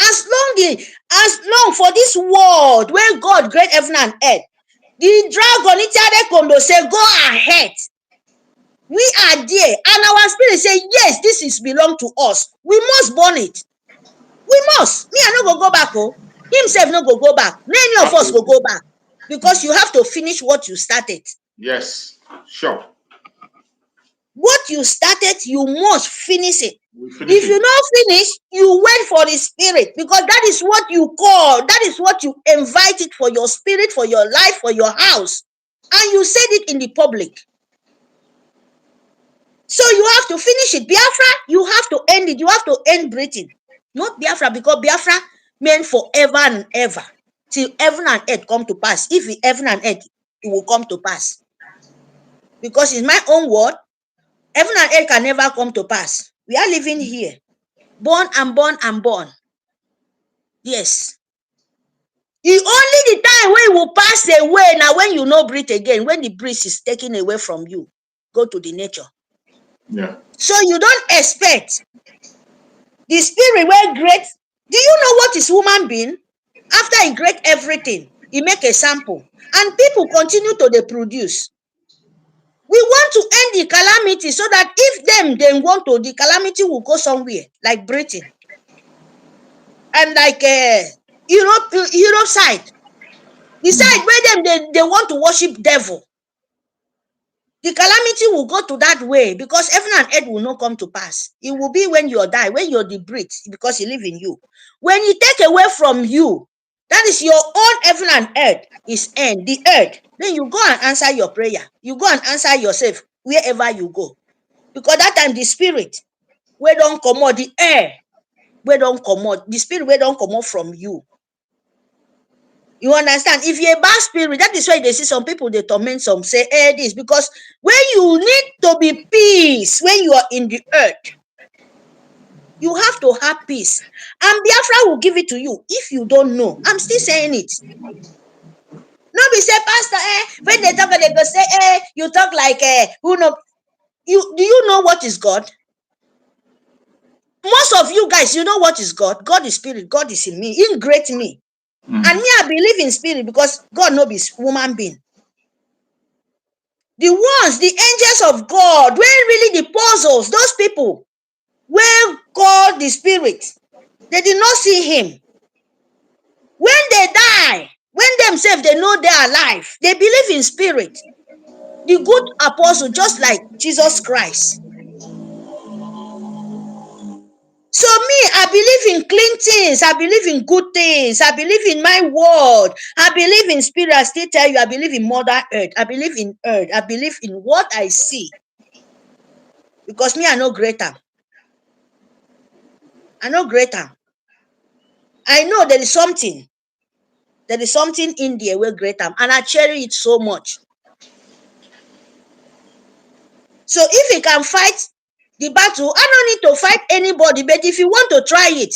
As long for this world where God created heaven and earth, the dragon Itare Kondo say, go ahead. We are there, and our spirit say, yes, this is belong to us. We must burn it. We must. Me, I no go back. Oh, himself no go back. Many of us go back because you have to finish what you started. Yes, sure. What you started, you must finish it. If you don't finish, you wait for the spirit, because that is what you call, that is what you invited for your spirit, for your life, for your house. And you said it in the public. So you have to finish it. Biafra, you have to end it. You have to end Britain. Not Biafra, because Biafra meant forever and ever. Till heaven and earth come to pass. If heaven and earth, it will come to pass. Because in my own word, heaven and earth can never come to pass. We are living here. Born and born and born. Yes. It's only the time when you will pass away now, when you no breathe again, when the breath is taken away from you, go to the nature. Yeah. So you don't expect the spirit were great. Do you know what is human being? After he create everything, he make a sample, and people continue to produce. We want to end the calamity so that if they want to, the calamity will go somewhere, like Britain. And like Europe side. The side where they want to worship devil. The calamity will go to that way, because heaven and earth will not come to pass. It will be when you die, when you're the breath, because he live in you. When he take away from you, that is your own heaven and earth is end, the earth. Then you go and answer your prayer. You go and answer yourself wherever you go. Because that time the spirit, where don't come out, the air, where don't come out, the spirit where don't come out from you. You understand? If you're a bad spirit, that is why they see some people, they torment some, say, this, because when you need to be peace, when you are in the earth, you have to have peace. And Biafra will give it to you if you don't know. I'm still saying it. Nobody say, Pastor, when they talk, they go say, you talk like, who know? Do you know what is God? Most of you guys, you know what is God? God is spirit. God is in me. He create me. And me, I believe in spirit, because God no be human being. The ones, the angels of God, when really the puzzles, those people, where God the spirit, they did not see him. When they die, when themselves they know they are alive, they believe in spirit. The good apostle, just like Jesus Christ. So me, I believe in clean things. I believe in good things. I believe in my word. I believe in spirit. I still tell you, I believe in Mother Earth. I believe in earth. I believe in what I see. Because me, I know greater. I know greater. I know there is something. There is something in there where greater. And I cherish it so much. So if you can fight the battle, I don't need to fight anybody. But if you want to try it,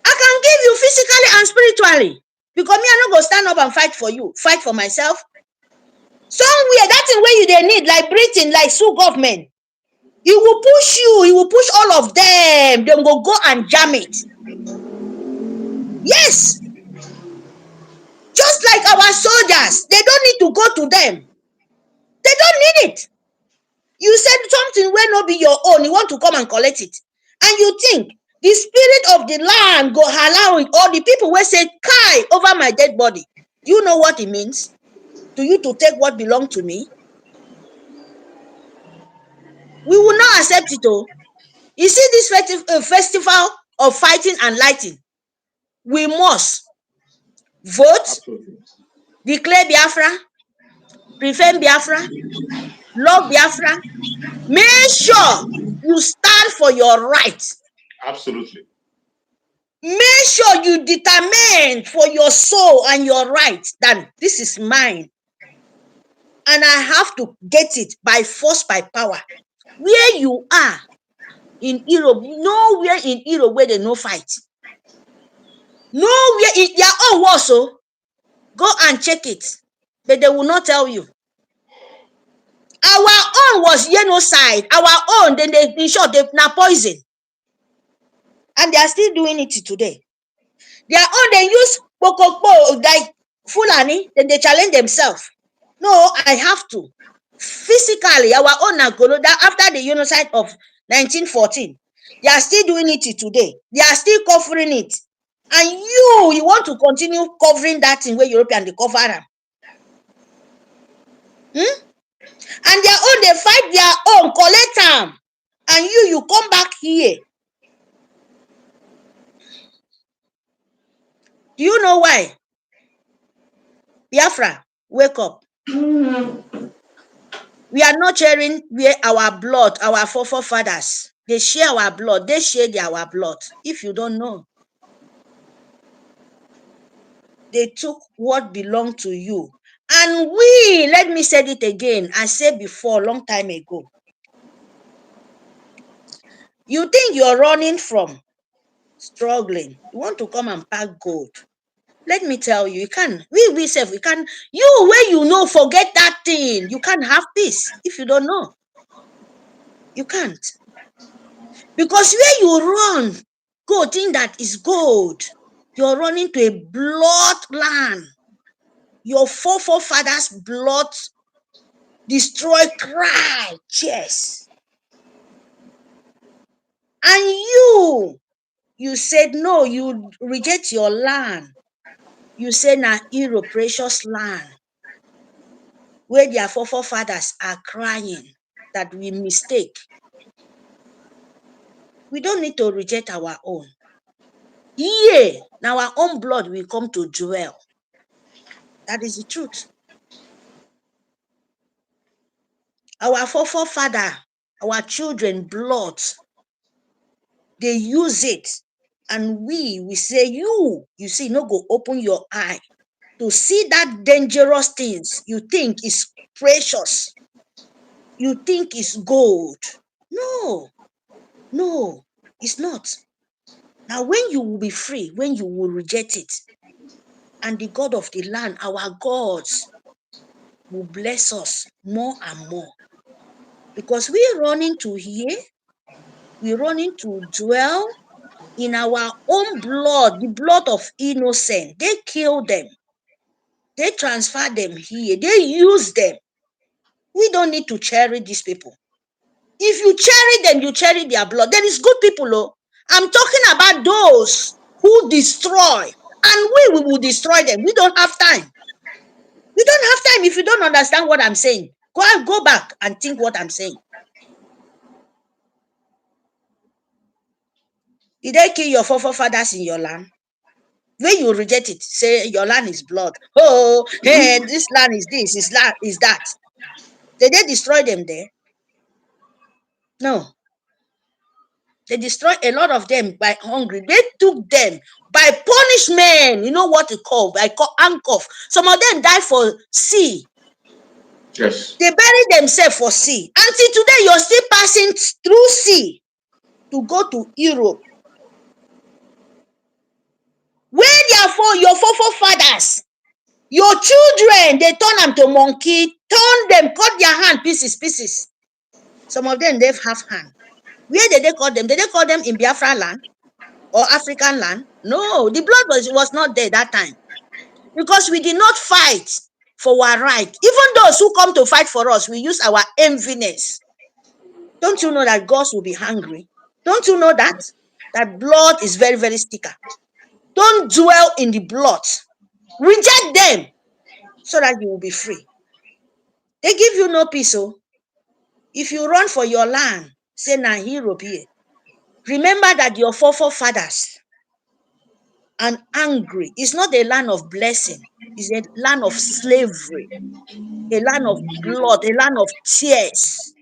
I can give you physically and spiritually. Because me, I'm not going to stand up and fight for you. Fight for myself. Somewhere, that's the way you they need, like Britain, like Sioux government. He will push you. He will push all of them. They will go and jam it. Yes. Just like our soldiers. They don't need to go to them. They don't need it. You said something will not be your own. You want to come and collect it. And you think the spirit of the land go allow it, or the people will say, Kai, over my dead body. Do you know what it means? To you to take what belongs to me? We will not accept it. Oh. You see this festival of fighting and lighting. We must vote, Absolutely. declare Biafra, prevent Biafra, love Biafra. Make sure you stand for your right. Absolutely. Make sure you determine for your soul and your right that this is mine. And I have to get it by force, by power. Where you are in Europe, nowhere in Europe where they no fight. Nowhere in their own war, so go and check it. But they will not tell you. Our own was genocide. Our own, then they, in short, they now poison. And they are still doing it today. Their own, they use Pokokpo, like Fulani, then they challenge themselves. No, I have to. Physically, our own Nagolo, after the genocide of 1914, they are still doing it today. They are still covering it. And you want to continue covering that thing where European they cover them. And their own, they fight their own, collect them. And you come back here. Do you know why? Biafra, wake up. We are not sharing where our blood, our forefathers, they share our blood, they share our blood. If you don't know, they took what belonged to you. And we, let me say it again, I said before, long time ago. You think you're running from struggling. You want to come and pack gold. Let me tell you, you can. We self, we can. You, where you know, forget that thing. You can't have peace if you don't know. You can't. Because where you run, go think that is gold. You're running to a bloodline. Your forefathers' blood destroy, cry, yes. And you said no, you reject your land. You say na Europe, precious land, where their forefathers are crying that we mistake. We don't need to reject our own. Yeah, now our own blood will come to dwell. That is the truth. Our forefather, our children, blood, they use it. And we say, you see, no go open your eye to see that dangerous things you think is precious. You think is gold. No, it's not. Now, when you will be free, when you will reject it, and the God of the land, our gods, will bless us more and more. Because we're running to here, we're running to dwell in our own blood, the blood of innocent. They kill them. They transfer them here. They use them. We don't need to cherish these people. If you cherish them, you cherish their blood. There is good people, oh. I'm talking about those who destroy. And we will destroy them. We don't have time. We don't have time if you don't understand what I'm saying. Go back and think what I'm saying. Did they kill your forefathers in your land? When you reject it, say your land is blood. Oh, hey, this land is this, is that. Did they destroy them there? No. They destroyed a lot of them by hungry. They took them by punishment. You know what it called? I call handcuff. Some of them died for sea. Yes. They buried themselves for sea. Until today, you're still passing through sea to go to Europe. Where therefore your forefathers, your children, they turn them to monkey, turn them, cut their hand pieces. Some of them, they have hand. Where did they call them? Did they call them in Biafra land or African land? No, the blood was not there that time. Because we did not fight for our right. Even those who come to fight for us, we use our enviness. Don't you know that gods will be hungry? Don't you know that? That blood is very, very sticker. Don't dwell in the blood. Reject them so that you will be free. They give you no peace. So if you run for your land, say na Europe here. Remember that your forefathers are angry. It's not a land of blessing. It's a land of slavery, a land of blood, a land of tears,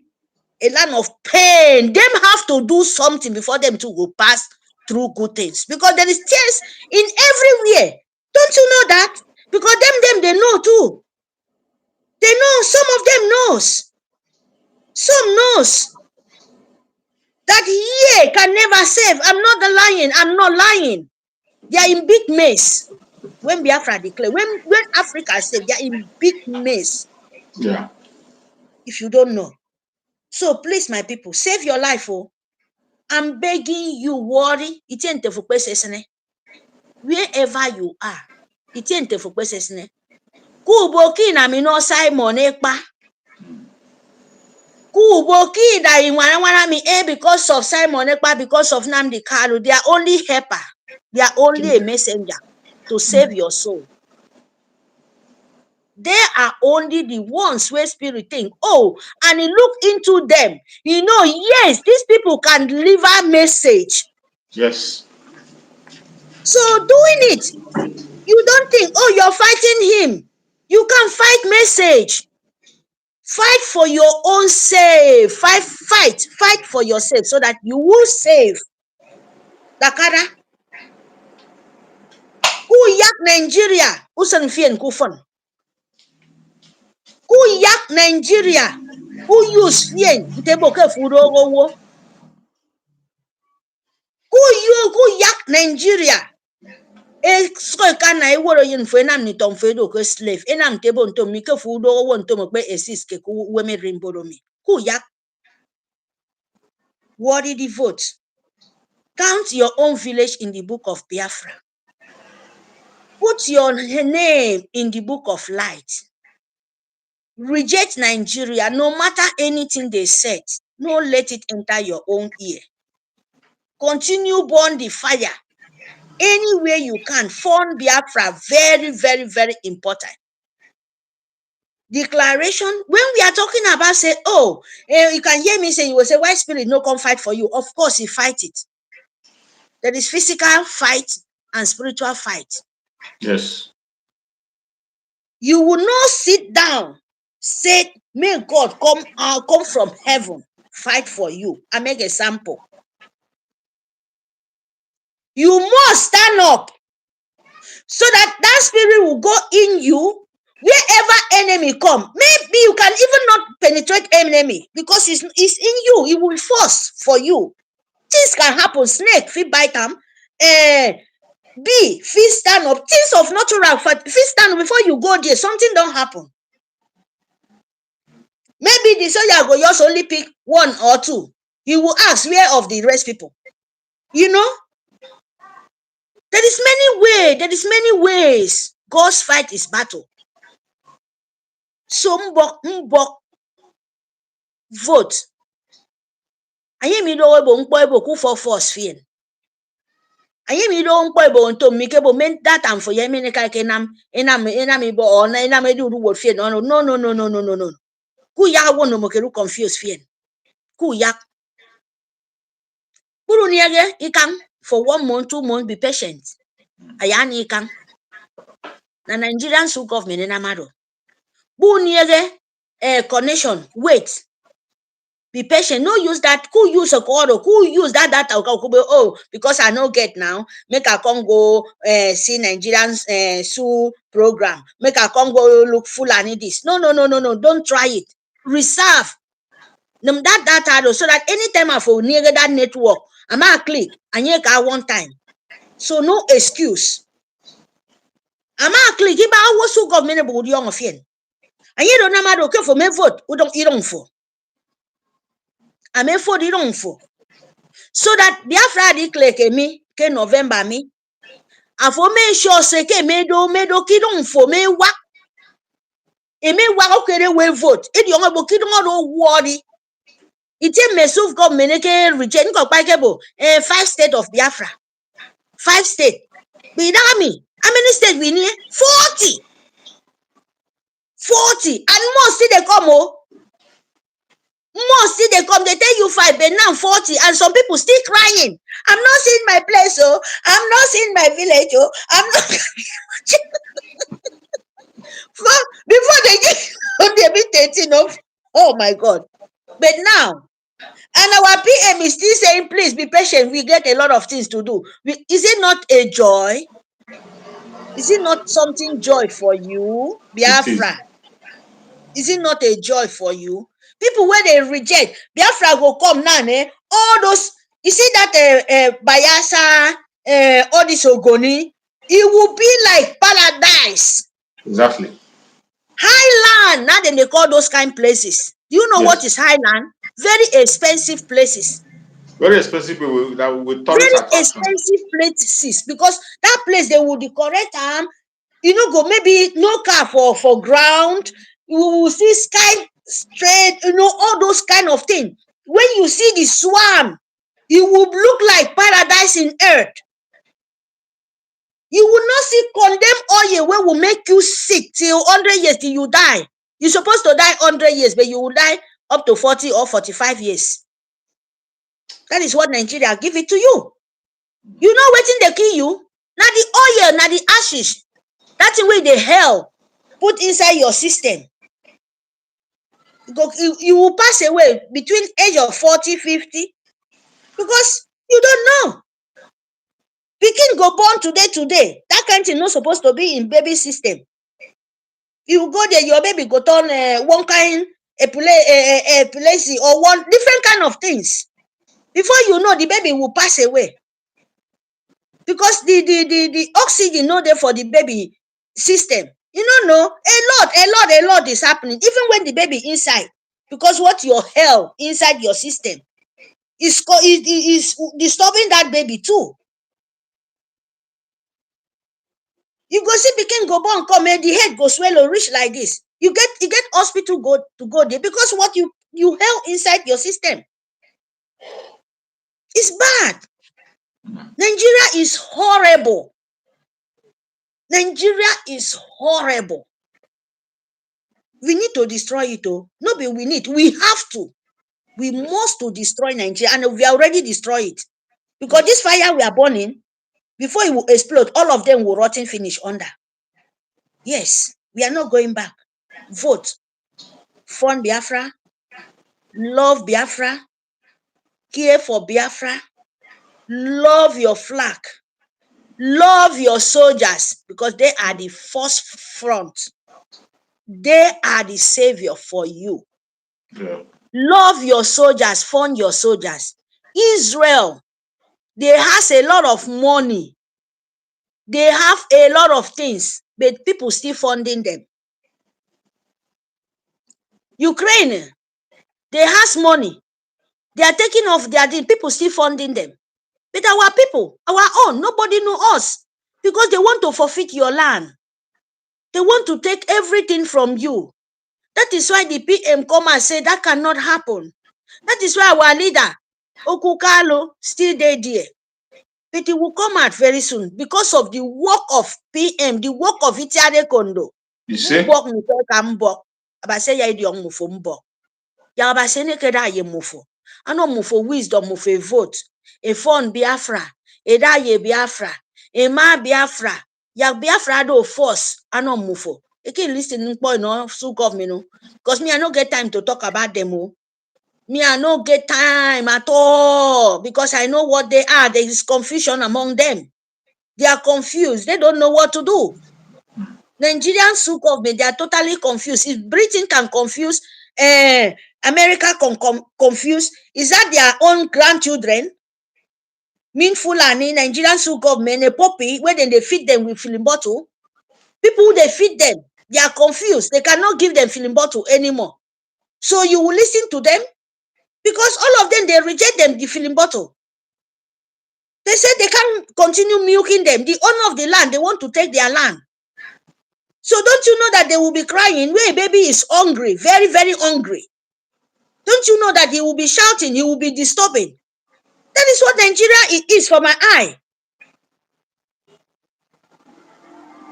a land of pain. Them have to do something before them to go pass through good things, because there is tears in everywhere. Don't you know that? Because them they know too. They know, some of them knows. Some knows that ye can never save. I'm not lying. I'm not lying. They are in big mess. When Biafra declare, when Africa save, they are in big mess. Yeah. If you don't know. So please, my people, save your life. Oh, I'm begging you, worry. Wherever you are, Kuboki na mino Simon Ekpa. Kuboki da inwana mi because of Simon Ekpa, because of Nnamdi Kanu. They are only helper. They are only a messenger to save your soul. They are only the ones where spirit think, oh, and he look into them. You know, yes, these people can deliver message. Yes. So doing it, you don't think, oh, you're fighting him. You can fight message. Fight for your own save. Fight for yourself so that you will save. Dakara. Who yak Nigeria? Usan fien kufon. Who yak Nigeria? Who use fien? Nteboke fudogo. Who yak Nigeria? Kana iworo yin fo enam ni tom fedo ko slave enam tebo ntom mi ke fu do wo ntom pe esis ke ku we me rimboro mi ku yak. What did he vote? Count your own village in the book of Biafra. Put your name in the book of light. Reject Nigeria, no matter anything they said. No, let it enter your own ear. Continue burn the fire. Anywhere you can, fund Biafra, very, very, very important. Declaration, when we are talking about, say, oh, you can hear me say, you will say, why spirit no come fight for you? Of course, he fight it. There is physical fight and spiritual fight. Yes. You will not sit down, say, may God come from heaven, fight for you. I make a sample. You must stand up so that spirit will go in you. Wherever enemy come, maybe you can even not penetrate enemy because it's in you. It will force for you. Things can happen. Snake, fit bite them. Bee, fit stand up. Things of natural, fit stand up before you go there. Something don't happen. Maybe the soldier go just only pick one or two. He will ask where of the rest people. You know, there is many ways. There is many ways God's fight is battle. So mbok vote. Anye mi do ebo nkpo ebo ku for force fien. Anye mi do nkpo ebo ntom mi kebo men that am for ye me ka ke enam ibo or na enam edu ru word fien. No. Ku ya wo no mo keru confuse fien. Ku ya. Buru niege ikam for 1 month, 2 months, be patient. Ayani ikam. Na Nigerian sub government in Amado. Bu niege connection, wait. Be patient. No use that. Who use a call? Who use that data? Oh, because I no get now. Make a come go see Nigerian Sue program. Make a come go look full and this. No. Don't try it. Reserve. That data so that anytime I for near that network, I'm a click and you got one time. So no excuse. I'm a click. If I was so government would young of yen. And you don't know okay for me vote. We don't eat on for. I'm a for the wrong for. So that Biafra declare ke me, ke November me. And for me sure say ke me do kidon for me wa. E me wa okere we vote. E di onga bo kidon do worry. It a mess of government ke reject ko pa kebo 5 state of Biafra. 5 state. Be that me. How many states we need? 40. 40. And more still they come oh. More still they come, they tell you 5, but now 40, and some people still crying. I'm not seeing my place, oh. I'm not seeing my village, oh. I'm not. Before they get on the 13 of, oh my God. But now, And our PM is still saying, please be patient. We get a lot of things to do. Is it not a joy? Is it not something joy for you, It is. Biafra? Is it not a joy for you? People where they reject, Biafra will come now, eh? All those, you see that Bayasa, all this Ogoni, it will be like paradise. Exactly. Highland, now then they call those kind of places. Do you know what is Highland? Very expensive places. Very expensive with tourist Very attraction. expensive places, because that place they will decorate go maybe no car for ground. You will see sky straight, all those kind of things. When you see the swarm, it will look like paradise in earth. You will not see condemned oil where will make you sick till 100 years till you die. You're supposed to die 100 years, but you will die up to 40 or 45 years. That is what Nigeria give it to you. You know wetin dey kill you? Na the oil, na the ashes. That thing wey dey hell put inside your system. You will pass away between age of 40, 50, because you don't know. Pikin go born today. That kind of thing not supposed to be in baby system. You go there, your baby go turn one kind epilepsy or one different kind of things. Before you know, the baby will pass away. Because the oxygen not there for the baby system. You don't know, a lot is happening, even when the baby inside. Because what your hell inside your system is disturbing that baby too. You go see pikin go born come and the head go swell or reach like this. You get hospital to go there because what you held inside your system. It's bad. Nigeria is horrible. Nigeria is horrible. We need to destroy it. Oh, no, but we have to. We must to destroy Nigeria, and we already destroy it. Because this fire we are burning, before it will explode, all of them will rot and finish under. Yes, we are not going back. Vote. Fund Biafra. Love Biafra. Care for Biafra. Love your flag. Love your soldiers, because they are the first front. They are the savior for you. Yeah. Love your soldiers, fund your soldiers. Israel, they has a lot of money. They have a lot of things, but people still funding them. Ukraine, they has money. They are taking off their thing. People still funding them. But our people, our own, nobody know us, because they want to forfeit your land. They want to take everything from you. That is why the PM come and say that cannot happen. That is why our leader, Okukalo, still there. But it will come out very soon because of the work of PM, the work of Itiare Kondo. You see? Ya abasene keda ye mufo. Ano mufo wisdom mufo vote. E fund Biafra. E da ye Biafra. E ma Biafra. Ya Biafra do force. Ano mufo. E can listen point no so government. Because me I no get time to talk about them. Me I no get time at all. Because I know what they are. There is confusion among them. They are confused. They don't know what to do. Nigerian government, they are totally confused. If Britain can confuse, America can confuse, is that their own grandchildren? Meanful and in Nigerian government, a puppy, where then they feed them with filling bottle. People who they feed them, they are confused. They cannot give them filling bottle anymore. So you will listen to them, because all of them, they reject them, the filling bottle. They said they can't continue milking them. The owner of the land, they want to take their land. So don't you know that they will be crying when a baby is hungry, very, very hungry? Don't you know that he will be shouting, he will be disturbing? That is what Nigeria is for my eye.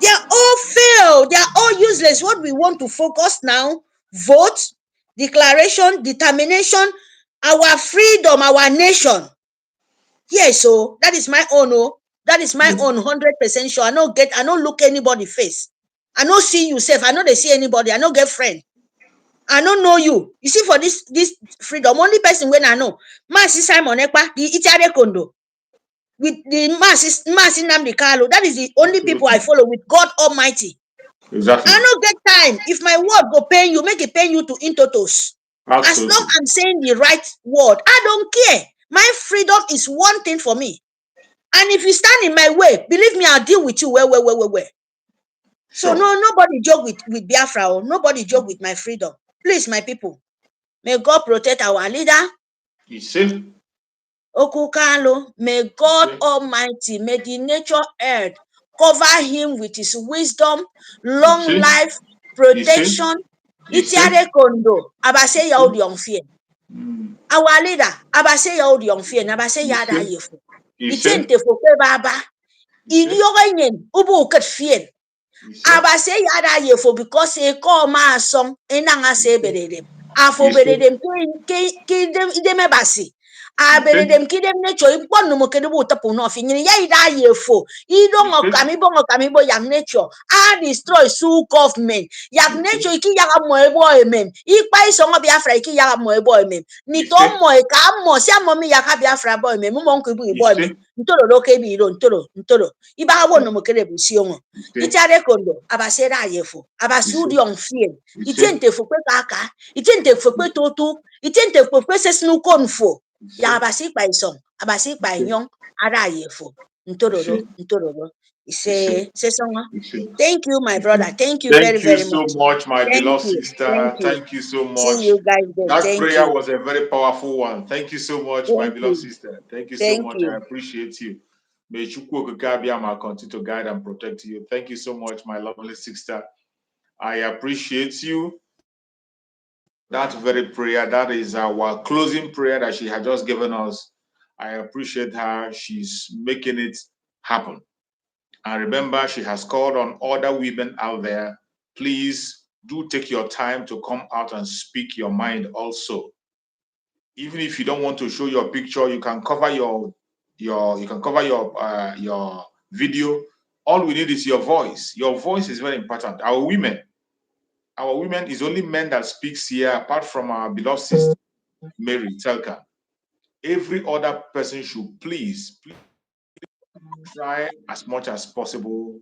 They are all failed. They are all useless. What we want to focus now, vote, declaration, determination, our freedom, our nation. Yes, so that is my own. Oh, that is my own 100% sure. I don't look anybody face. I don't see you safe. I know they see anybody. I don't get friend. I don't know you. You see, for this freedom, only person when I know, Massey Simon Ekpa, the Itiare Kondo, with the Massey Nnamdi Kanu. That is the only people I follow with God Almighty. Exactly. I don't get time. If my word go pain you, make it pain you to intotos. As long I'm saying the right word, I don't care. My freedom is one thing for me. And if you stand in my way, believe me, I'll deal with you well. So Sure. nobody joke with Biafra, or nobody joke with my freedom. Please, my people, may God protect our leader. You see? Okukalo, may God Almighty, may the nature earth cover him with his wisdom, long life, protection. Itiare Kondo, Abase Yaudi on fear. Our leader, Abase Yaudi on fear, Nabase Yada Yefu. Itente for Baba. Idiogain, Ubu cut fear. Abase Yada Yefu because he call my song, Enanga se bedem. Afo bedem, kill them, idemebasi. Aberedem kidem nature ibon no mokede bo tapo no fi nyini ya ida yefo idon okami bo yang nature a destroy su government yang nature iki ya mo ebo emem ipa iso ngo Biafra iki ya mo ebo emem ni to mo e ka mo si amo mi ya ka Biafra bo emem mo nko ibu ibo emem ntoro lo ke bi ro ntoro iba wo no mokede bu si onwo itiare kondo abasera yefo abasu di on fie itente fo pe kaka itente fo pe toto itente fo pe sesnu konfo ya abasi by song, abasi by young, ara yefo, ntororo. Say song. Thank you, my brother. Thank you very, very much. Thank you so much, my beloved sister. Thank you so much. See you guys then. That prayer was a very powerful one. Thank you so much, my beloved sister. Thank you so much. I appreciate you. May Chukwu Okikabiyama continue to guide and protect you. Thank you so much, my lovely sister. I appreciate you. That very prayer, that is our closing prayer that she had just given us. I appreciate her. She's making it happen. And remember, she has called on other women out there. Please do take your time to come out and speak your mind also. Even if you don't want to show your picture, you can cover your video. All we need is your voice. Your voice is very important. Our women is only men that speaks here, apart from our beloved sister Mary Telka. Every other person should please try as much as possible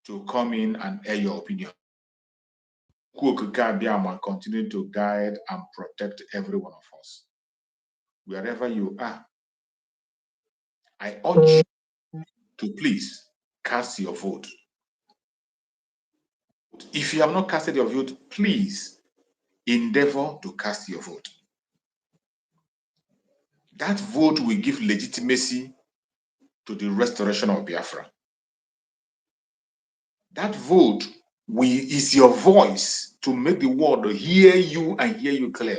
to come in and air your opinion. Continue to guide and protect every one of us. Wherever you are, I urge you to please cast your vote. If you have not casted your vote, please endeavor to cast your vote. That vote will give legitimacy to the restoration of Biafra. That vote is your voice to make the world hear you and hear you clear.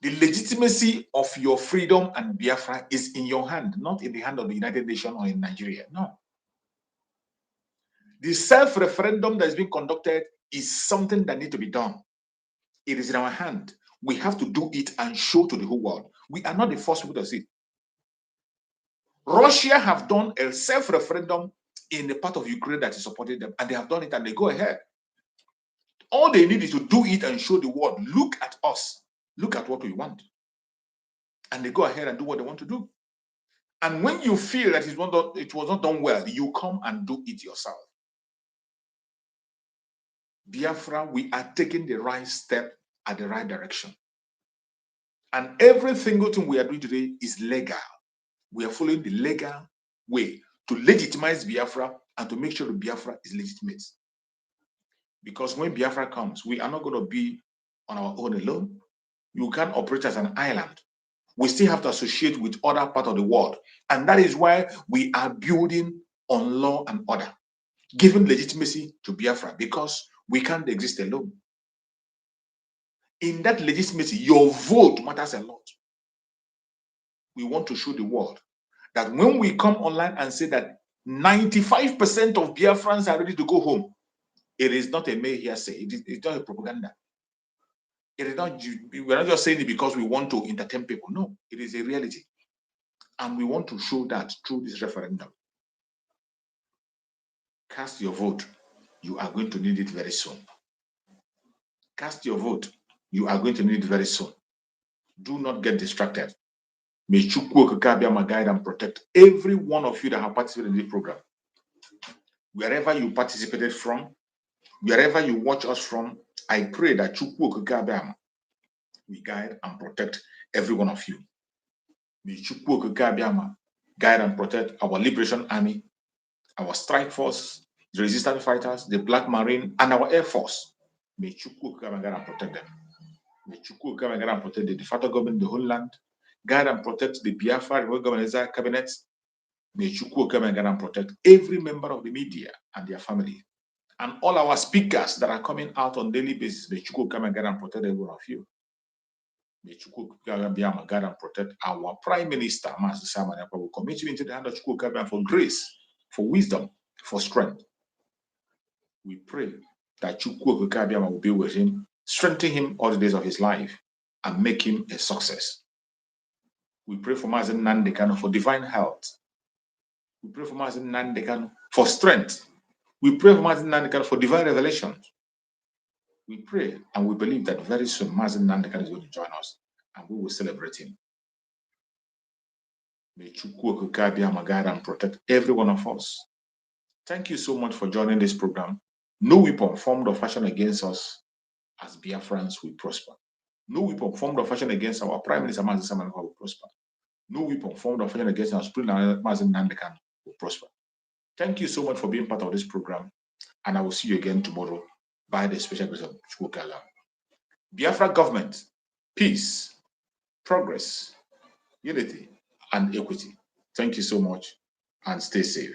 The legitimacy of your freedom and Biafra is in your hand, not in the hand of the United Nations or in Nigeria. No. The self-referendum that is being conducted is something that needs to be done. It is in our hand. We have to do it and show to the whole world. We are not the first people to see it. Russia have done a self-referendum in the part of Ukraine that is supporting them, and they have done it and they go ahead. All they need is to do it and show the world, look at us, look at what we want. And they go ahead and do what they want to do. And when you feel that it was not done well, you come and do it yourself. Biafra, we are taking the right step at the right direction. And every single thing we are doing today is legal. We are following the legal way to legitimize Biafra and to make sure that Biafra is legitimate. Because when Biafra comes, we are not going to be on our own alone. You can't operate as an island. We still have to associate with other parts of the world. And that is why we are building on law and order, giving legitimacy to Biafra, because we can't exist alone. In that legitimacy, your vote matters a lot. We want to show the world that when we come online and say that 95% of Biafrans are ready to go home, it is not a mere hearsay. It's not a propaganda. It is not. We're not just saying it because we want to entertain people. No, it is a reality. And we want to show that through this referendum. Cast your vote. You are going to need it very soon. Cast your vote. You are going to need it very soon. Do not get distracted. May Chukwu Okike Abiama guide and protect every one of you that have participated in this program. Wherever you participated from, wherever you watch us from, I pray that Chukwu Okike Abiama will guide and protect every one of you. May Chukwu Okike Abiama guide and protect our Liberation Army, our Strike Force, the Resistance Fighters, the Black Marine, and our Air Force. May Chukwu Okike Abiama guide and protect them. May Chukwu Okike Abiama guide and protect the de facto government, the whole land. Guide and protect the Biafra government cabinet. May Chukwu Okike Abiama guide and protect every member of the media and their family. And all our speakers that are coming out on daily basis. May Chukwu Okike Abiama guide and protect every one of you. May Chukwu Okike Abiama guide and protect our Prime Minister, Master Simon Ekpa. We commit you into the hand of Chukwu Okike Abiama for grace, for wisdom, for strength. We pray that Chukwu Okike Abiama will be with him, strengthen him all the days of his life, and make him a success. We pray for Mazen Nnamdi Kanu for divine health. We pray for Mazen Nnamdi Kanu for strength. We pray for Mazen Nnamdi Kanu for divine revelation. We pray and we believe that very soon Mazen Nnamdi Kanu is going to join us and we will celebrate him. May Chukwu Okike Abiama guide and protect every one of us. Thank you so much for joining this program. No weapon formed or fashioned against us as Biafrans will prosper. No weapon formed or fashioned against our Prime Minister Mazen Simon Ekpa will prosper. No weapon formed or fashioned against our Supreme Mazen Nnamdi Kanu will prosper. Thank you so much for being part of this program, and I will see you again tomorrow by the special grace of Chukwu Okike Abiama. Biafra government, peace, progress, unity, and equity. Thank you so much, and stay safe.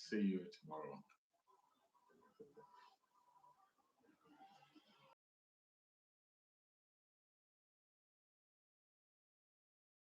See you tomorrow.